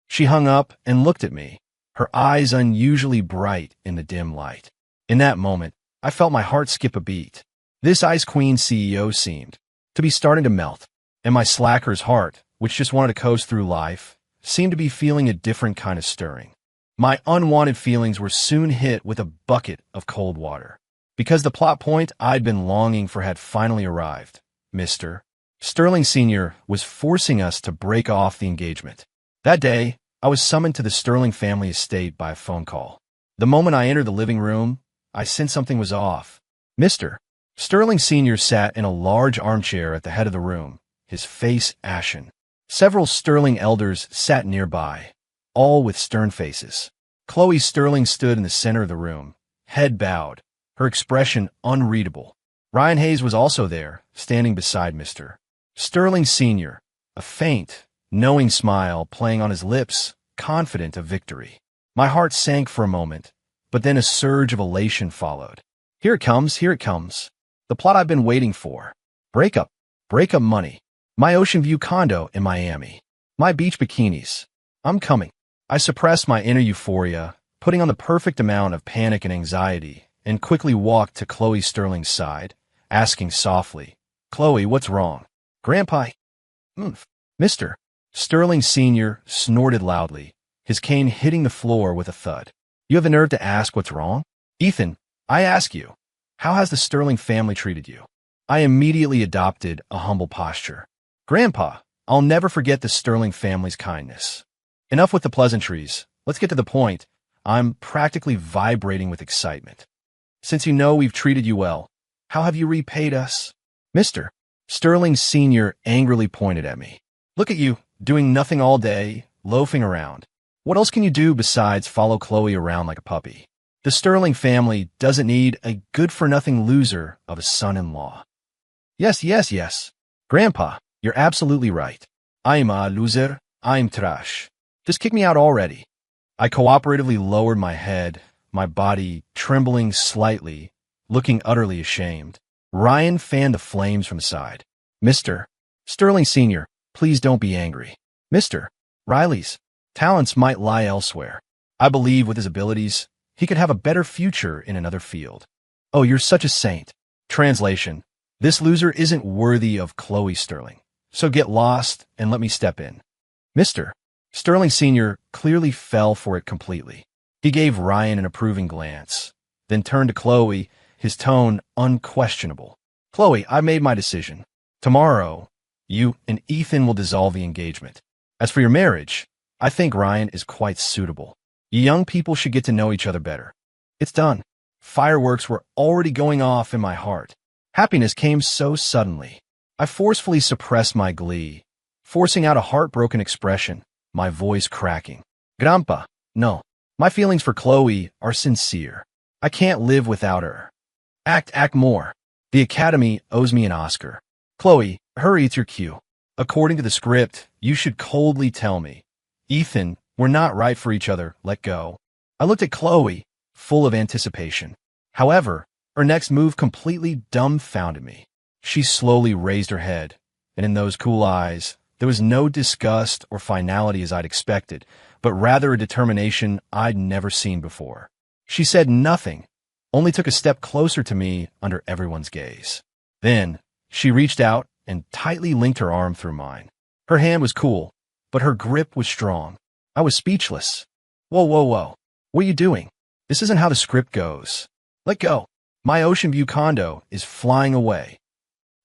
S1: She hung up and looked at me, her eyes unusually bright in the dim light. In that moment, I felt my heart skip a beat. This Ice Queen CEO seemed to be starting to melt, and my slacker's heart, which just wanted to coast through life, seemed to be feeling a different kind of stirring. My unwanted feelings were soon hit with a bucket of cold water, because the plot point I'd been longing for had finally arrived. Mr. Sterling Sr. was forcing us to break off the engagement. That day, I was summoned to the Sterling family estate by a phone call. The moment I entered the living room, I sensed something was off. Mr. Sterling Sr. sat in a large armchair at the head of the room, his face ashen. Several Sterling elders sat nearby, all with stern faces. Chloe Sterling stood in the center of the room, head bowed, her expression unreadable. Ryan Hayes was also there, standing beside Mr. Sterling Sr., a faint, knowing smile playing on his lips, confident of victory. My heart sank for a moment, but then a surge of elation followed. Here it comes, here it comes. The plot I've been waiting for. Breakup. Breakup money. My ocean view condo in Miami. My beach bikinis. I'm coming. I suppressed my inner euphoria, putting on the perfect amount of panic and anxiety, and quickly walked to Chloe Sterling's side, asking softly, "Chloe, what's wrong?" "Grandpa." Mr. Sterling Sr. snorted loudly, his cane hitting the floor with a thud. "You have the nerve to ask what's wrong? Ethan, I ask you, how has the Sterling family treated you?" I immediately adopted a humble posture. "Grandpa, I'll never forget the Sterling family's kindness." Enough with the pleasantries. Let's get to the point. I'm practically vibrating with excitement. "Since you know we've treated you well, how have you repaid us?" Mr. Sterling Sr. angrily pointed at me. "Look at you, doing nothing all day, loafing around. What else can you do besides follow Chloe around like a puppy? The Sterling family doesn't need a good-for-nothing loser of a son-in-law." Yes, yes, yes. Grandpa, you're absolutely right. I'm a loser. I'm trash. Just kick me out already. I cooperatively lowered my head, my body trembling slightly, looking utterly ashamed. Ryan fanned the flames from the side. Mr. Sterling Sr., please don't be angry. Mr. Riley's talents might lie elsewhere. I believe with his abilities, he could have a better future in another field. Oh, you're such a saint. Translation: this loser isn't worthy of Chloe Sterling, so get lost and let me step in. Mr. Sterling Sr. clearly fell for it completely. He gave Ryan an approving glance, then turned to Chloe, his tone unquestionable. Chloe, I made my decision. Tomorrow, you and Ethan will dissolve the engagement. As for your marriage, I think Ryan is quite suitable. You young people should get to know each other better. It's done. Fireworks were already going off in my heart. Happiness came so suddenly. I forcefully suppressed my glee, forcing out a heartbroken expression, my voice cracking. Grandpa, no. My feelings for Chloe are sincere. I can't live without her. Act more. The Academy owes me an Oscar. Chloe, hurry, it's your cue. According to the script, you should coldly tell me, Ethan, we're not right for each other, let go. I looked at Chloe, full of anticipation. However, her next move completely dumbfounded me. She slowly raised her head, and in those cool eyes, there was no disgust or finality as I'd expected, but rather a determination I'd never seen before. She said nothing, only took a step closer to me under everyone's gaze. Then, she reached out and tightly linked her arm through mine. Her hand was cool, but her grip was strong. I was speechless. Whoa, whoa, whoa. What are you doing? This isn't how the script goes. Let go. My Ocean View condo is flying away.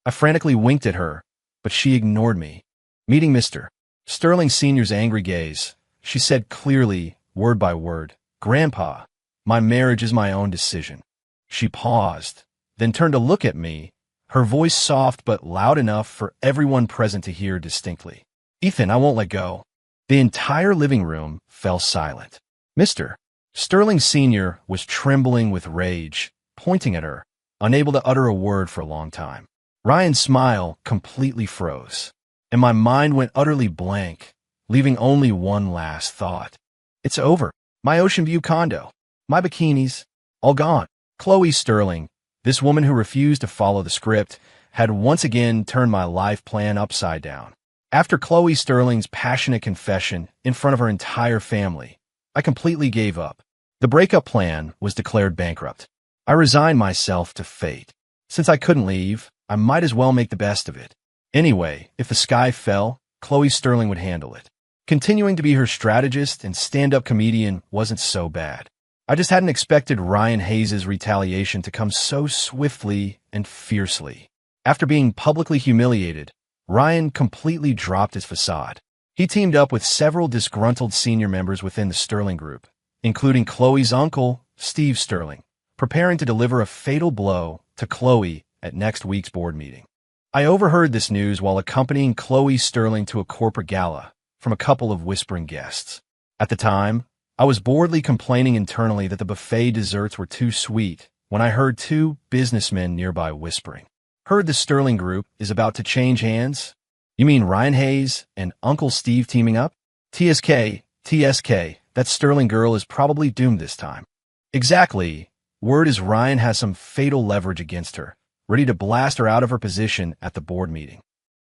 S1: I frantically winked at her, but she ignored me. Meeting Mr. Sterling Sr.'s angry gaze, she said clearly, word by word, Grandpa, my marriage is my own decision. She paused, then turned to look at me, her voice soft but loud enough for everyone present to hear distinctly. Ethan, I won't let go. The entire living room fell silent. Mr. Sterling Sr. was trembling with rage, pointing at her, unable to utter a word for a long time. Ryan's smile completely froze, and my mind went utterly blank, leaving only one last thought. It's over. My Ocean View condo, my bikinis, all gone. Chloe Sterling, this woman who refused to follow the script, had once again turned my life plan upside down. After Chloe Sterling's passionate confession in front of her entire family, I completely gave up. The breakup plan was declared bankrupt. I resigned myself to fate. Since I couldn't leave, I might as well make the best of it. Anyway, if the sky fell, Chloe Sterling would handle it. Continuing to be her strategist and stand-up comedian wasn't so bad. I just hadn't expected Ryan Hayes' retaliation to come so swiftly and fiercely. After being publicly humiliated, Ryan completely dropped his facade. He teamed up with several disgruntled senior members within the Sterling Group, including Chloe's uncle, Steve Sterling, preparing to deliver a fatal blow to Chloe at next week's board meeting. I overheard this news while accompanying Chloe Sterling to a corporate gala from a couple of whispering guests. At the time, I was boredly complaining internally that the buffet desserts were too sweet when I heard two businessmen nearby whispering. Heard the Sterling Group is about to change hands? You mean Ryan Hayes and Uncle Steve teaming up? TSK, that Sterling girl is probably doomed this time. Exactly. Word is Ryan has some fatal leverage against her, ready to blast her out of her position at the board meeting.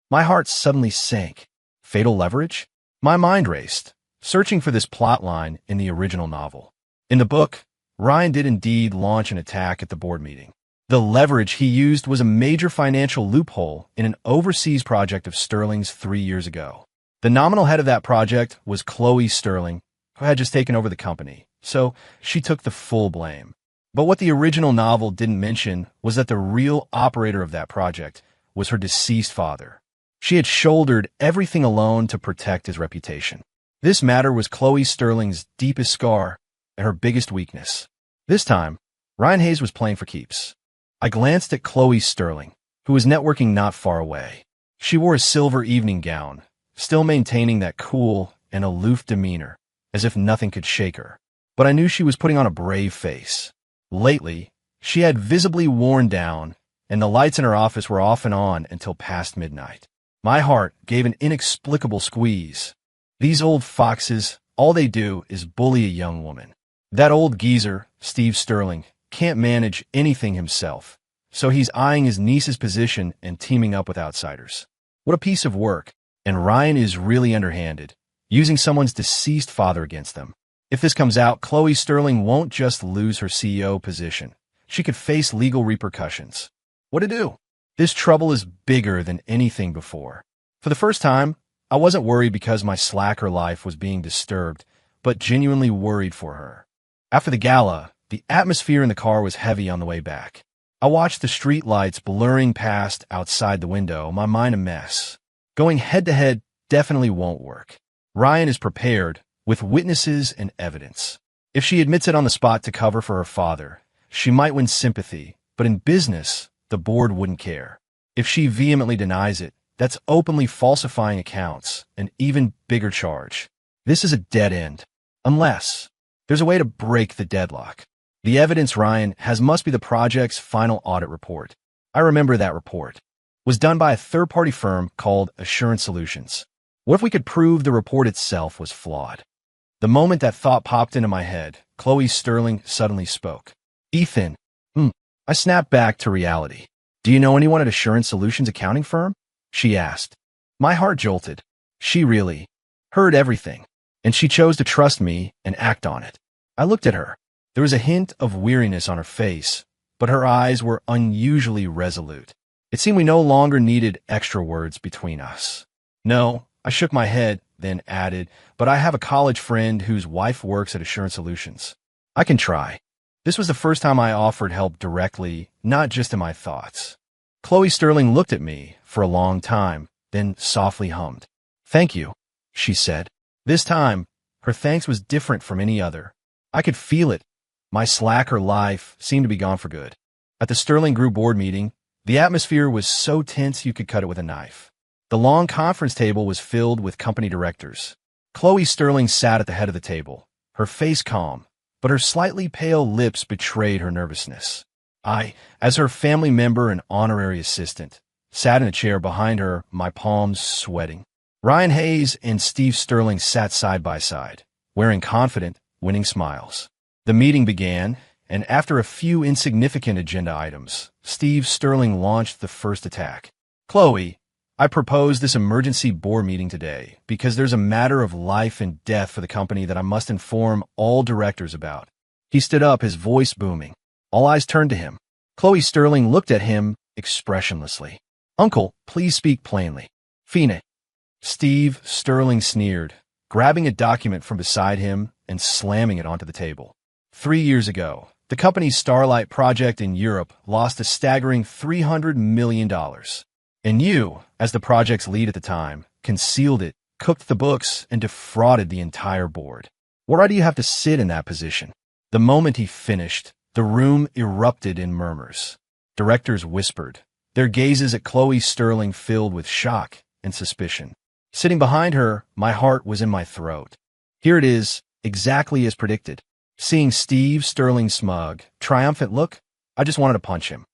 S1: My heart suddenly sank. Fatal leverage? My mind raced, searching for this plot line in the original novel. In the book, Ryan did indeed launch an attack at the board meeting. The leverage he used was a major financial loophole in an overseas project of Sterling's 3 years ago. The nominal head of that project was Chloe Sterling, who had just taken over the company, so she took the full blame. But what the original novel didn't mention was that the real operator of that project was her deceased father. She had shouldered everything alone to protect his reputation. This matter was Chloe Sterling's deepest scar and her biggest weakness. This time, Ryan Hayes was playing for keeps. I glanced at Chloe Sterling, who was networking not far away. She wore a silver evening gown, still maintaining that cool and aloof demeanor, as if nothing could shake her. But I knew she was putting on a brave face. Lately, she had visibly worn down, and the lights in her office were off and on until past midnight. My heart gave an inexplicable squeeze. These old foxes, all they do is bully a young woman. That old geezer, Steve Sterling, can't manage anything himself, so he's eyeing his niece's position and teaming up with outsiders. What a piece of work. And Ryan is really underhanded, using someone's deceased father against them. If this comes out, Chloe Sterling won't just lose her CEO position. She could face legal repercussions. What to do? This trouble is bigger than anything before. For the first time, I wasn't worried because my slacker life was being disturbed, but genuinely worried for her. After the gala, the atmosphere in the car was heavy on the way back. I watched the street lights blurring past outside the window, my mind a mess. Going head-to-head definitely won't work. Ryan is prepared, with witnesses and evidence. If she admits it on the spot to cover for her father, she might win sympathy, but in business, the board wouldn't care. If she vehemently denies it, that's openly falsifying accounts, an even bigger charge. This is a dead end. Unless there's a way to break the deadlock. The evidence Ryan has must be the project's final audit report. I remember that report. Was done by a third-party firm called Assurance Solutions. What if we could prove the report itself was flawed? The moment that thought popped into my head, Chloe Sterling suddenly spoke. Ethan. I snapped back to reality. Do you know anyone at Assurance Solutions accounting firm? She asked. My heart jolted. She really heard everything, and she chose to trust me and act on it. I looked at her. There was a hint of weariness on her face, but her eyes were unusually resolute. It seemed we no longer needed extra words between us. No, I shook my head, then added, but I have a college friend whose wife works at Assurance Solutions. I can try. This was the first time I offered help directly, not just in my thoughts. Chloe Sterling looked at me for a long time, then softly hummed. Thank you, she said. This time, her thanks was different from any other. I could feel it. My slacker life seemed to be gone for good. At the Sterling Group board meeting, the atmosphere was so tense you could cut it with a knife. The long conference table was filled with company directors. Chloe Sterling sat at the head of the table, her face calm, but her slightly pale lips betrayed her nervousness. I, as her family member and honorary assistant, sat in a chair behind her, my palms sweating. Ryan Hayes and Steve Sterling sat side by side, wearing confident, winning smiles. The meeting began, and after a few insignificant agenda items, Steve Sterling launched the first attack. Chloe, I propose this emergency board meeting today because there's a matter of life and death for the company that I must inform all directors about. He stood up, his voice booming. All eyes turned to him. Chloe Sterling looked at him expressionlessly. Uncle, please speak plainly. Fina. Steve Sterling sneered, grabbing a document from beside him and slamming it onto the table. 3 years ago, the company's Starlight project in Europe lost a staggering $300 million. And you, as the project's lead at the time, concealed it, cooked the books, and defrauded the entire board. Why do you have to sit in that position? The moment he finished, the room erupted in murmurs. Directors whispered, their gazes at Chloe Sterling filled with shock and suspicion. Sitting behind her, my heart was in my throat. Here it is, exactly as predicted. Seeing Steve Sterling's smug, triumphant look, I just wanted to punch him.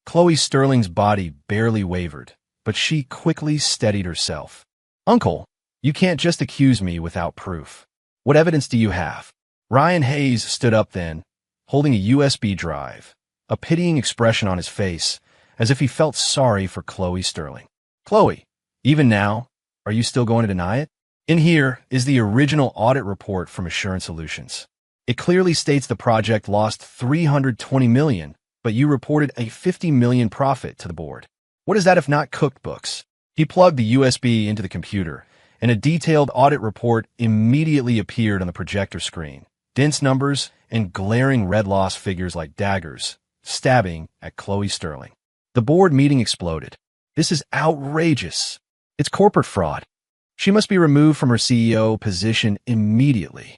S1: Chloe Sterling's body barely wavered, but she quickly steadied herself. Uncle, you can't just accuse me without proof. What evidence do you have? Ryan Hayes stood up then, holding a USB drive, a pitying expression on his face, as if he felt sorry for Chloe Sterling. Chloe, even now, are you still going to deny it? In here is the original audit report from Assurance Solutions. It clearly states the project lost $320 million, but you reported a $50 million profit to the board. What is that if not cooked books? He plugged the USB into the computer, and a detailed audit report immediately appeared on the projector screen. Dense numbers and glaring red loss figures like daggers, stabbing at Chloe Sterling. The board meeting exploded. This is outrageous. It's corporate fraud. She must be removed from her CEO position immediately.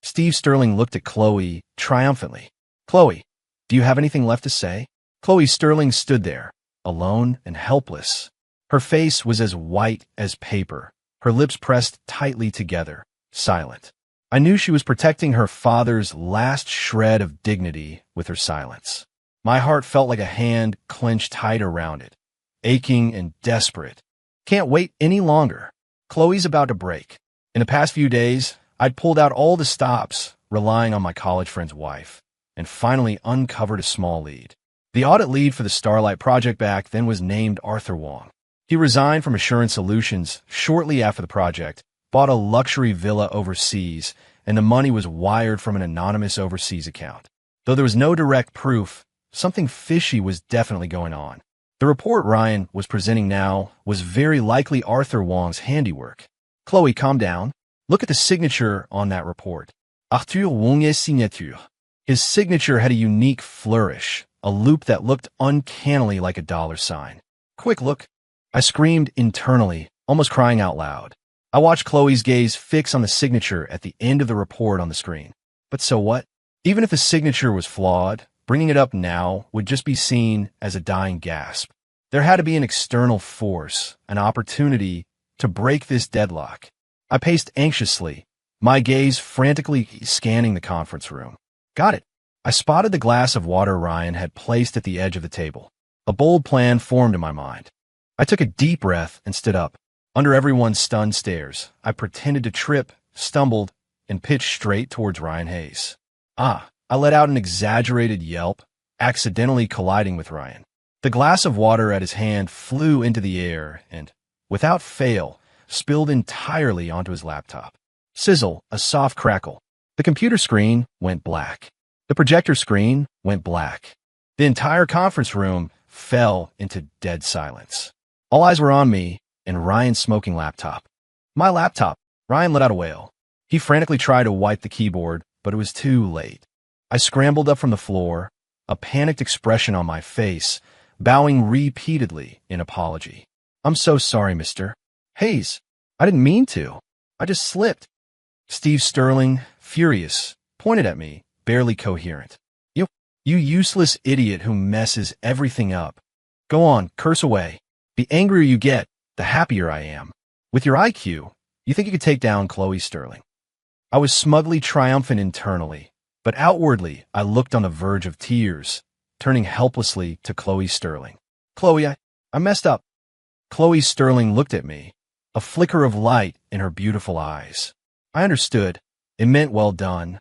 S1: Steve Sterling looked at Chloe triumphantly. Chloe, do you have anything left to say? Chloe Sterling stood there, alone and helpless. Her face was as white as paper, her lips pressed tightly together, silent. I knew she was protecting her father's last shred of dignity with her silence. My heart felt like a hand clenched tight around it, aching and desperate. Can't wait any longer. Chloe's about to break. In the past few days, I'd pulled out all the stops, relying on my college friend's wife, and finally uncovered a small lead. The audit lead for the Starlight project back then was named Arthur Wong. He resigned from Assurance Solutions shortly after the project, bought a luxury villa overseas, and the money was wired from an anonymous overseas account. Though there was no direct proof, something fishy was definitely going on. The report Ryan was presenting now was very likely Arthur Wong's handiwork. Chloe, calm down. Look at the signature on that report. Arthur Wong's signature. His signature had a unique flourish, a loop that looked uncannily like a dollar sign. Quick look. I screamed internally, almost crying out loud. I watched Chloe's gaze fix on the signature at the end of the report on the screen. But so what? Even if the signature was flawed, bringing it up now would just be seen as a dying gasp. There had to be an external force, an opportunity to break this deadlock. I paced anxiously, my gaze frantically scanning the conference room. Got it. I spotted the glass of water Ryan had placed at the edge of the table. A bold plan formed in my mind. I took a deep breath and stood up. Under everyone's stunned stares, I pretended to trip, stumbled, and pitched straight towards Ryan Hayes. I let out an exaggerated yelp, accidentally colliding with Ryan. The glass of water at his hand flew into the air and, without fail, spilled entirely onto his laptop. Sizzle, a soft crackle. The computer screen went black. The projector screen went black. The entire conference room fell into dead silence. All eyes were on me and Ryan's smoking laptop. My laptop. Ryan let out a wail. He frantically tried to wipe the keyboard, but it was too late. I scrambled up from the floor, a panicked expression on my face, bowing repeatedly in apology. I'm so sorry, Mr. Hayes. I didn't mean to. I just slipped. Steve Sterling, furious, pointed at me, barely coherent. You useless idiot who messes everything up. Go on, curse away. The angrier you get, the happier I am. With your IQ, you think you could take down Chloe Sterling. I was smugly triumphant internally, but outwardly I looked on the verge of tears, turning helplessly to Chloe Sterling. Chloe, I messed up. Chloe Sterling looked at me, a flicker of light in her beautiful eyes. I understood. It meant well done.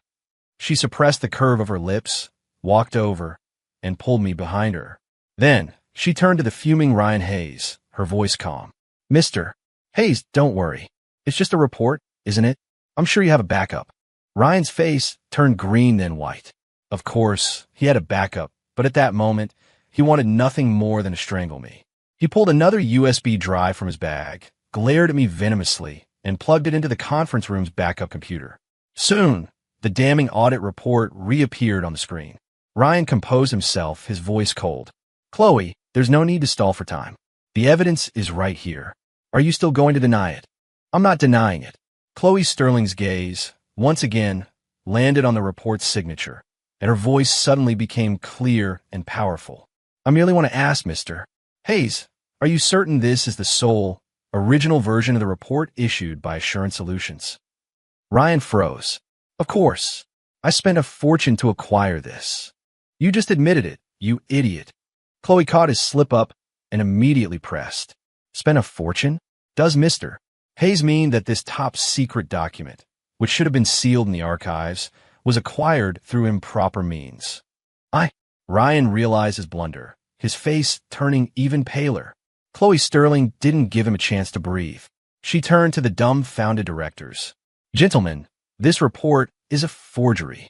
S1: She suppressed the curve of her lips, walked over, and pulled me behind her. Then, she turned to the fuming Ryan Hayes, her voice calm. Mr. Hayes, don't worry. It's just a report, isn't it? I'm sure you have a backup. Ryan's face turned green then white. Of course, he had a backup, but at that moment, he wanted nothing more than to strangle me. He pulled another USB drive from his bag, glared at me venomously, and plugged it into the conference room's backup computer. Soon, the damning audit report reappeared on the screen. Ryan composed himself, his voice cold. Chloe, there's no need to stall for time. The evidence is right here. Are you still going to deny it? I'm not denying it. Chloe Sterling's gaze, once again, landed on the report's signature, and her voice suddenly became clear and powerful. I merely want to ask, Mr. Hayes, are you certain this is the sole, original version of the report issued by Assurance Solutions? Ryan froze. Of course. I spent a fortune to acquire this. You just admitted it, you idiot. Chloe caught his slip-up and immediately pressed. Spent a fortune? Does Mr. Hayes mean that this top-secret document, which should have been sealed in the archives, was acquired through improper means? Ryan realized his blunder, his face turning even paler. Chloe Sterling didn't give him a chance to breathe. She turned to the dumbfounded directors. Gentlemen, this report is a forgery.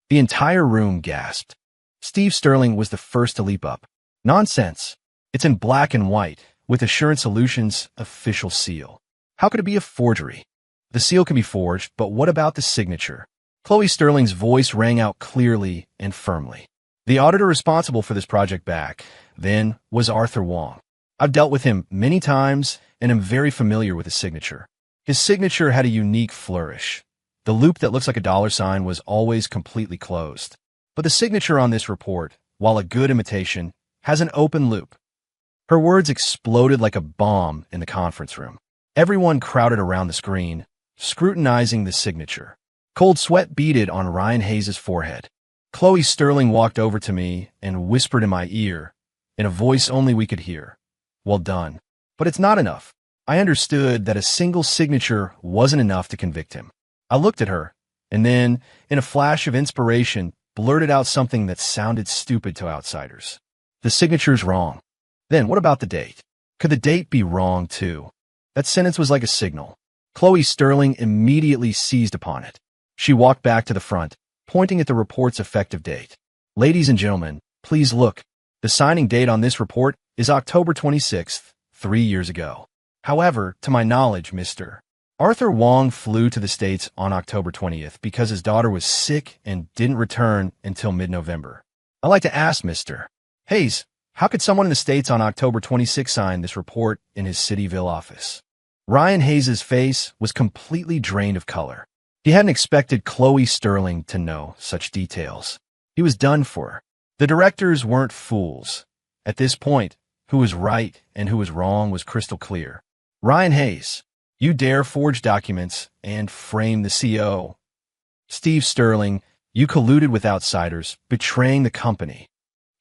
S1: The entire room gasped. Steve Sterling was the first to leap up. Nonsense. It's in black and white, with Assurance Solutions' official seal. How could it be a forgery? The seal can be forged, but what about the signature? Chloe Sterling's voice rang out clearly and firmly. The auditor responsible for this project back then was Arthur Wong. I've dealt with him many times and am very familiar with his signature. His signature had a unique flourish. The loop that looks like a dollar sign was always completely closed. But the signature on this report, while a good imitation, has an open loop. Her words exploded like a bomb in the conference room. Everyone crowded around the screen, scrutinizing the signature. Cold sweat beaded on Ryan Hayes' forehead. Chloe Sterling walked over to me and whispered in my ear, in a voice only we could hear, "Well done." But it's not enough. I understood that a single signature wasn't enough to convict him. I looked at her, and then, in a flash of inspiration, blurted out something that sounded stupid to outsiders. "The signature's wrong." Then what about the date? Could the date be wrong too? That sentence was like a signal. Chloe Sterling immediately seized upon it. She walked back to the front, pointing at the report's effective date. "Ladies and gentlemen, please look. The signing date on this report is October 26th, 3 years ago. However, to my knowledge, Mr. Arthur Wong flew to the States on October 20th because his daughter was sick and didn't return until mid-November. I'd like to ask Mr. Hayes, how could someone in the States on October 26 sign this report in his Cityville office?" Ryan Hayes's face was completely drained of color. He hadn't expected Chloe Sterling to know such details. He was done for. The directors weren't fools. At this point, who was right and who was wrong was crystal clear. "Ryan Hayes, you dare forge documents and frame the CEO. Steve Sterling, you colluded with outsiders, betraying the company."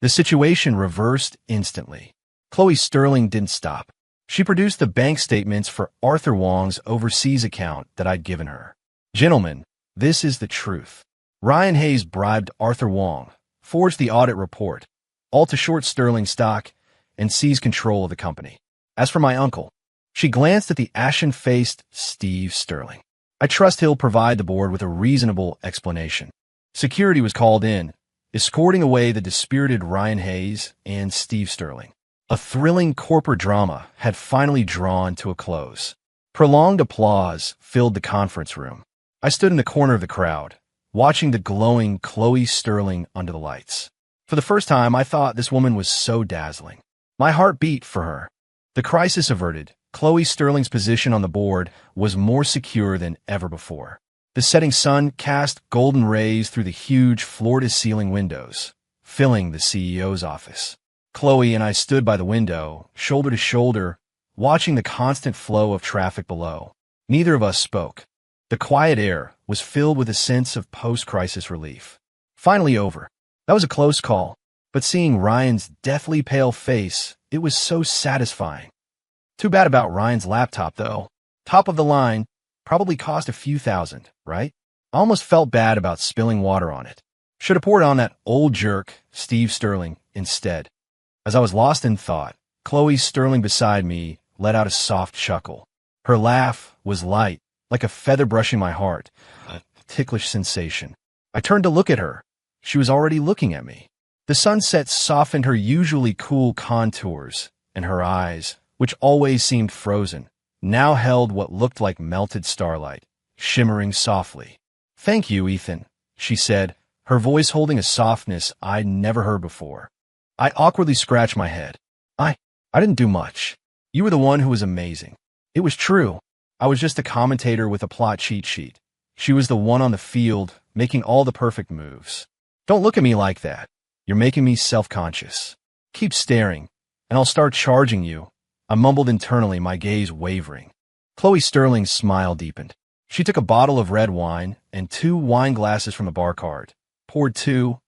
S1: The situation reversed instantly. Chloe Sterling didn't stop. She produced the bank statements for Arthur Wong's overseas account that I'd given her. "Gentlemen, this is the truth. Ryan Hayes bribed Arthur Wong, forged the audit report, all to short Sterling stock, and seized control of the company. As for my uncle," she glanced at the ashen-faced Steve Sterling, "I trust he'll provide the board with a reasonable explanation." Security was called in, escorting away the dispirited Ryan Hayes and Steve Sterling. A thrilling corporate drama had finally drawn to a close. Prolonged applause filled the conference room. I stood in the corner of the crowd, watching the glowing Chloe Sterling under the lights. For the first time, I thought this woman was so dazzling. My heart beat for her. The crisis averted, Chloe Sterling's position on the board was more secure than ever before. The setting sun cast golden rays through the huge floor-to-ceiling windows, filling the CEO's office. Chloe and I stood by the window, shoulder to shoulder, watching the constant flow of traffic below. Neither of us spoke. The quiet air was filled with a sense of post-crisis relief. Finally over. That was a close call, but seeing Ryan's deathly pale face, it was so satisfying. Too bad about Ryan's laptop, though. Top of the line, probably cost a few thousand, right? I almost felt bad about spilling water on it. Should have poured on that old jerk, Steve Sterling, instead. As I was lost in thought, Chloe Sterling beside me let out a soft chuckle. Her laugh was light, like a feather brushing my heart, a ticklish sensation. I turned to look at her. She was already looking at me. The sunset softened her usually cool contours, and her eyes, which always seemed frozen, now held what looked like melted starlight, shimmering softly. "Thank you, Ethan," she said, her voice holding a softness I'd never heard before. I awkwardly scratched my head. I didn't do much. You were the one who was amazing." It was true. I was just a commentator with a plot cheat sheet. She was the one on the field, making all the perfect moves. "Don't look at me like that. You're making me self-conscious. Keep staring, and I'll start charging you." I mumbled internally, my gaze wavering. Chloe Sterling's smile deepened. She took a bottle of red wine and 2 wine glasses from the bar cart, poured 2,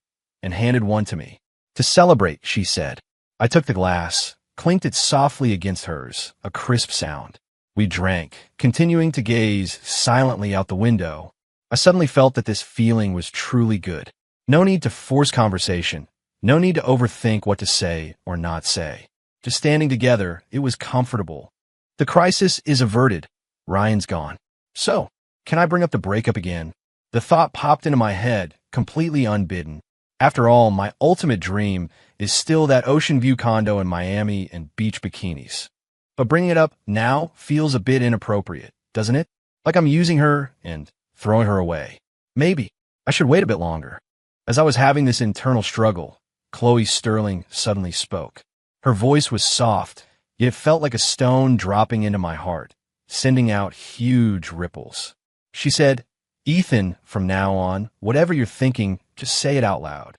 S1: and handed one to me. "To celebrate," she said. I took the glass, clinked it softly against hers, a crisp sound. We drank, continuing to gaze silently out the window. I suddenly felt that this feeling was truly good. No need to force conversation. No need to overthink what to say or not say. Just standing together, it was comfortable. The crisis is averted. Ryan's gone. So, can I bring up the breakup again? The thought popped into my head, completely unbidden. After all, my ultimate dream is still that ocean view condo in Miami and beach bikinis. But bringing it up now feels a bit inappropriate, doesn't it? Like I'm using her and throwing her away. Maybe I should wait a bit longer. As I was having this internal struggle, Chloe Sterling suddenly spoke. Her voice was soft, yet it felt like a stone dropping into my heart, sending out huge ripples. She said, "Ethan, from now on, whatever you're thinking, just say it out loud."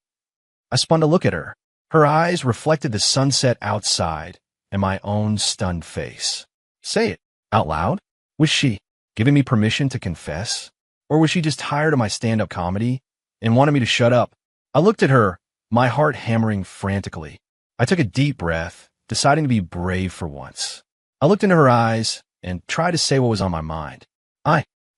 S1: I spun to look at her. Her eyes reflected the sunset outside and my own stunned face. Say it out loud? Was she giving me permission to confess? Or was she just tired of my stand-up comedy and wanted me to shut up? I looked at her, my heart hammering frantically. I took a deep breath, deciding to be brave for once. I looked into her eyes and tried to say what was on my mind.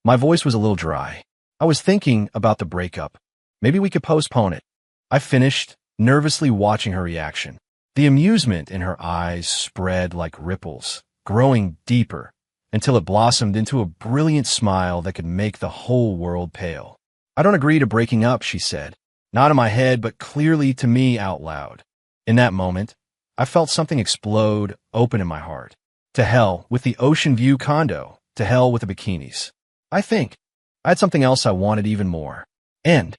S1: My voice was a little dry. I was thinking about the breakup. Maybe we could postpone it. I finished, nervously watching her reaction. The amusement in her eyes spread like ripples, growing deeper, until it blossomed into a brilliant smile that could make the whole world pale. I don't agree to breaking up, she said. Not in my head, but clearly to me out loud. In that moment, I felt something explode open in my heart. To hell with the ocean view condo. To hell with the bikinis. I had something else I wanted even more. End.